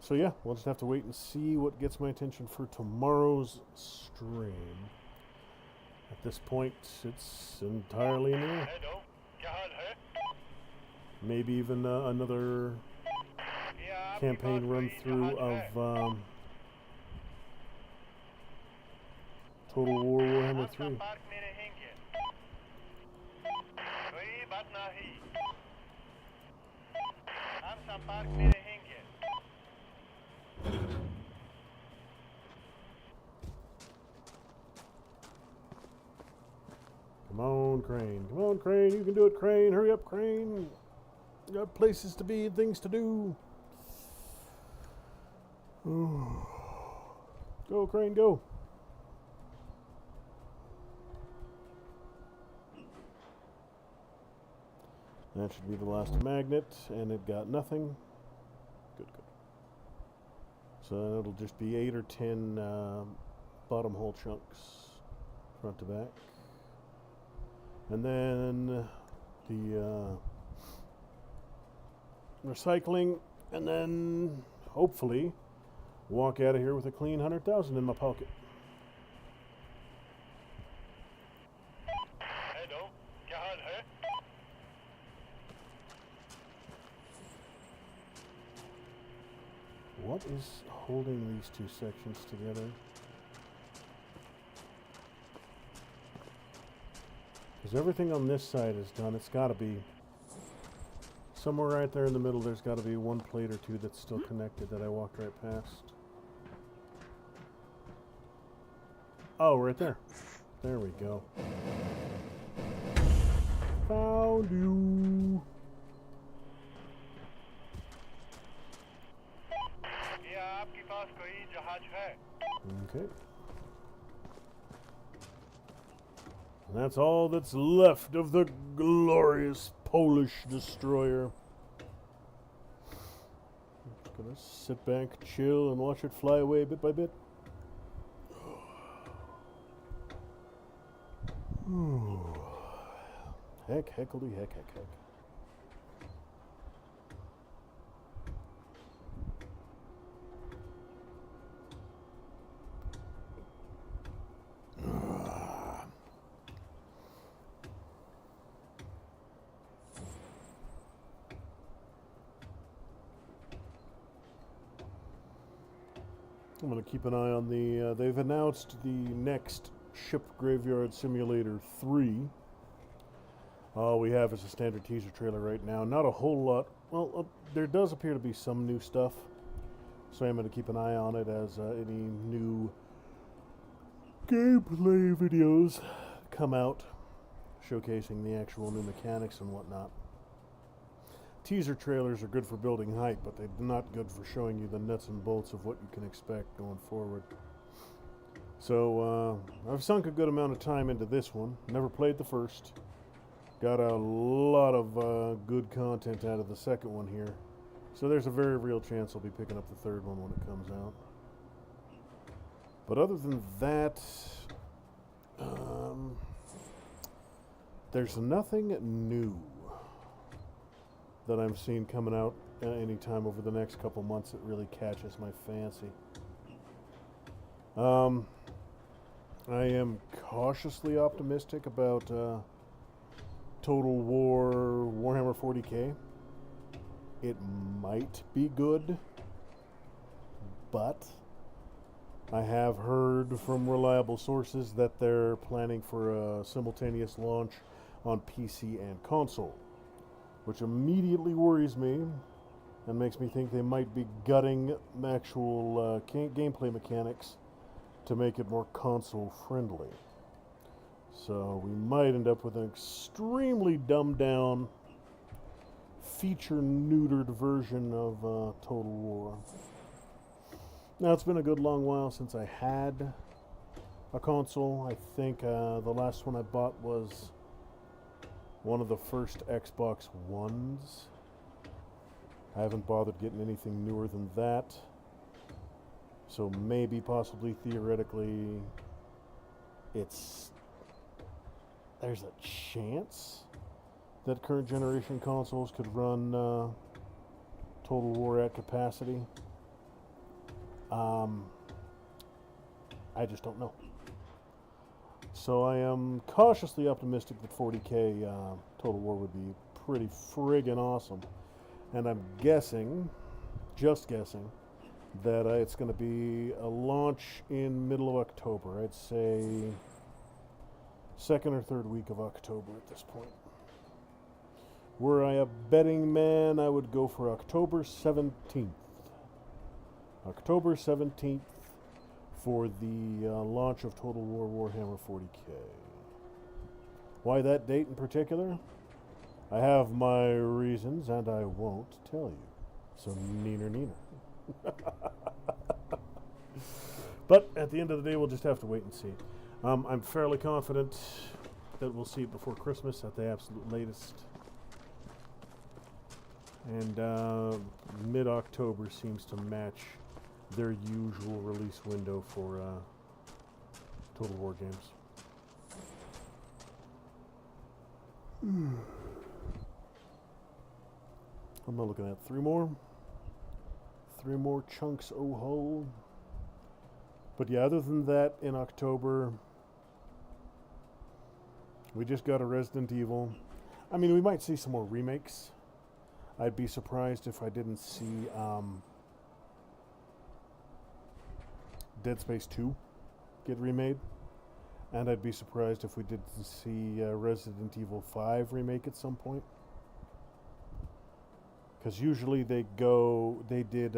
So yeah, we'll just have to wait and see what gets my attention for tomorrow's stream. At this point, it's entirely new. Hello, क्या हाल है? Maybe even another क्या आपके campaign पास run कोई through जहाज है? of Total War Warhammer आप 3. संपर्क में रहेंगे। कोई बात नहीं। हम संपर्क में रहेंगे। Come on, Crane. Come on, Crane. You can do it, Crane. Hurry up, Crane. You got places to be and things to do. Go, Crane, go. That should be the last magnet, and it got nothing. Good, good. So it'll just be 8 or 10 bottom hole chunks, front to back. And then the recycling, and then hopefully walk out of here with a clean 100,000 in my pocket. Hello, क्या हाल है? What is holding these two sections together? Because everything on this side is done. It's got to be somewhere right there in the middle. There's got to be one plate or two that's still connected that I walked right past. Oh, right there. There we go. Found you. क्या आपके पास कोई जहाज है? Okay. And that's all that's left of the glorious Polish destroyer. Just gonna sit back, chill, and watch it fly away bit by bit. Heck, heckledy, heck, heck, heck. I'm going to keep an eye on the... they've announced the next Ship Graveyard Simulator 3. All we have is a standard teaser trailer right now. Not a whole lot. Well, there does appear to be some new stuff. So I'm going to keep an eye on it as any new gameplay videos come out showcasing the actual new mechanics and whatnot. Teaser trailers are good for building hype, but they're not good for showing you the nuts and bolts of what you can expect going forward. So, I've sunk a good amount of time into this one. Never played the first. Got a lot of good content out of the second one here. So there's a very real chance I'll be picking up the third one when it comes out. But other than that, there's nothing new that I'm seeing coming out anytime over the next couple months that really catches my fancy. I am cautiously optimistic about Total War Warhammer 40k. It might be good, but I have heard from reliable sources that they're planning for a simultaneous launch on PC and console, which immediately worries me and makes me think they might be gutting actual gameplay mechanics to make it more console friendly. So we might end up with an extremely dumbed down, feature neutered version of Total War. Now, it's been a good long while since I had a console. I think the last one I bought was one of the first Xbox Ones. I haven't bothered getting anything newer than that. So maybe, possibly, theoretically, there's a chance that current generation consoles could run Total War at capacity. I just don't know. So I am cautiously optimistic that 40K Total War would be pretty friggin' awesome. And I'm guessing, just guessing, that it's going to be a launch in middle of October. I'd say second or third week of October at this point. Were I a betting man, I would go for October 17th. October 17th for the launch of Total War Warhammer 40K. Why that date in particular? I have my reasons, and I won't tell you. So neener. But at the end of the day, we'll just have to wait and see. I'm fairly confident that we'll see it before Christmas at the absolute latest. And mid-October seems to match their usual release window for Total War games. I'm not looking at three more chunks o' hole. But yeah, other than that, in October, we just got a Resident Evil. I mean, we might see some more remakes. I'd be surprised if I didn't see Dead Space 2 get remade. And I'd be surprised if we didn't see Resident Evil 5 remake at some point. Because usually they did,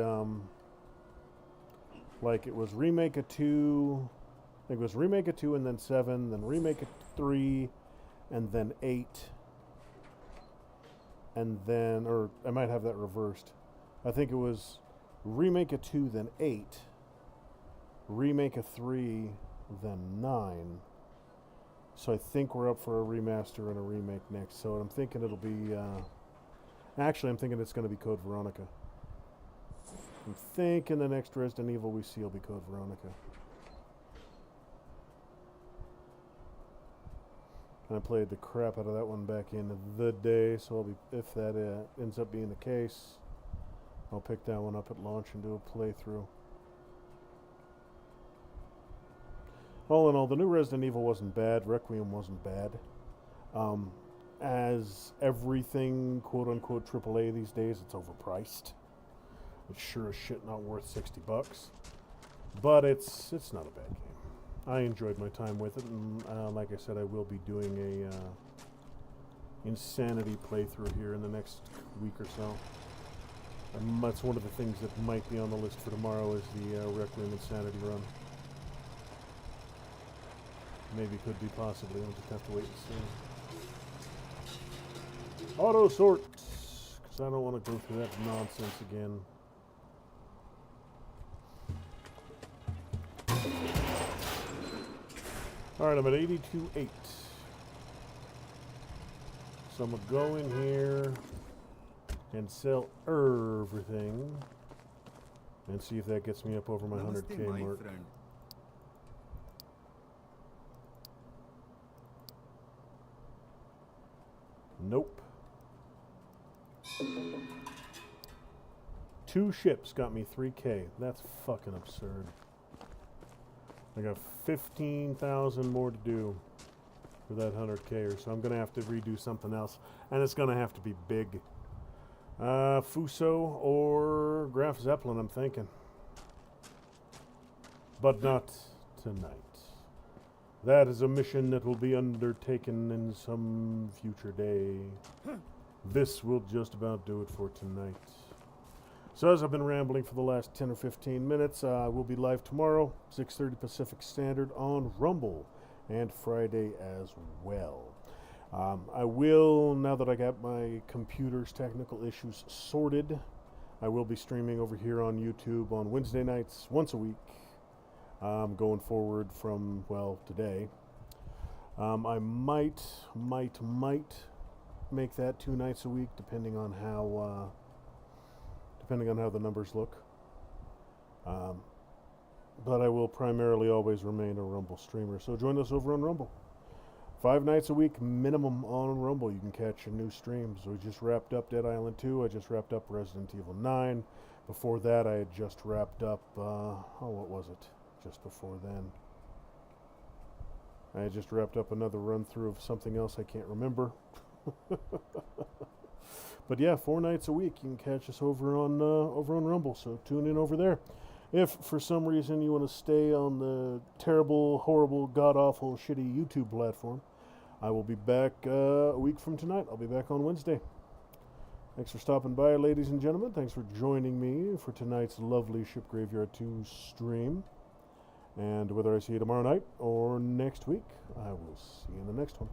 like it was remake of 2, I think it was remake of 2 and then 7, then remake of 3, and then 8. And then, or I might have that reversed. I think it was remake of 2, then 8, remake of 3, then 9. So I think we're up for a remaster and a remake next. So I'm thinking it'll be, actually I'm thinking it's going to be Code Veronica. I'm thinking the next Resident Evil we see will be Code Veronica. I played the crap out of that one back in the day, so I'll be, if that ends up being the case, I'll pick that one up at launch and do a playthrough. All in all, the new Resident Evil wasn't bad. Requiem wasn't bad. As everything quote-unquote AAA these days, it's overpriced. It's sure as shit not worth $60. But it's not a bad game. I enjoyed my time with it, and like I said, I will be doing a Insanity playthrough here in the next week or so. And that's one of the things that might be on the list for tomorrow is the Requiem Insanity run. Maybe could be possibly. I'll just have to wait and see. Auto sort, because I don't want to go through that nonsense again. Alright, I'm at 82.8. So I'm going to go in here and sell everything and see if that gets me up over my 100K mark. Friend. Nope. 2 ships got me 3K. That's fucking absurd. I got 15,000 more to do for that 100K or so. I'm going to have to redo something else. And it's going to have to be big. Fuso or Graf Zeppelin, I'm thinking. But not tonight. That is a mission that will be undertaken in some future day. This will just about do it for tonight. So as I've been rambling for the last 10 or 15 minutes, we'll be live tomorrow, 6:30 Pacific Standard on Rumble, and Friday as well. I will, now that I got my computer's technical issues sorted, I will be streaming over here on YouTube on Wednesday nights, once a week, going forward from, well, today. I might make that 2 nights a week, depending on how the numbers look. but I will primarily always remain a Rumble streamer. So join us over on Rumble. 5 nights a week minimum on Rumble. You can catch new streams. We just wrapped up Dead Island 2. I just wrapped up Resident Evil 9. Before that, I had just wrapped up, what was it? Just before then. I had just wrapped up another run through of something else I can't remember. But yeah, 4 nights a week. You can catch us over on Rumble. So tune in over there. If for some reason you want to stay on the terrible, horrible, god-awful, shitty YouTube platform, I will be back a week from tonight. I'll be back on Wednesday. Thanks for stopping by, ladies and gentlemen. Thanks for joining me for tonight's lovely Ship Graveyard 2 stream. And whether I see you tomorrow night or next week, I will see you in the next one.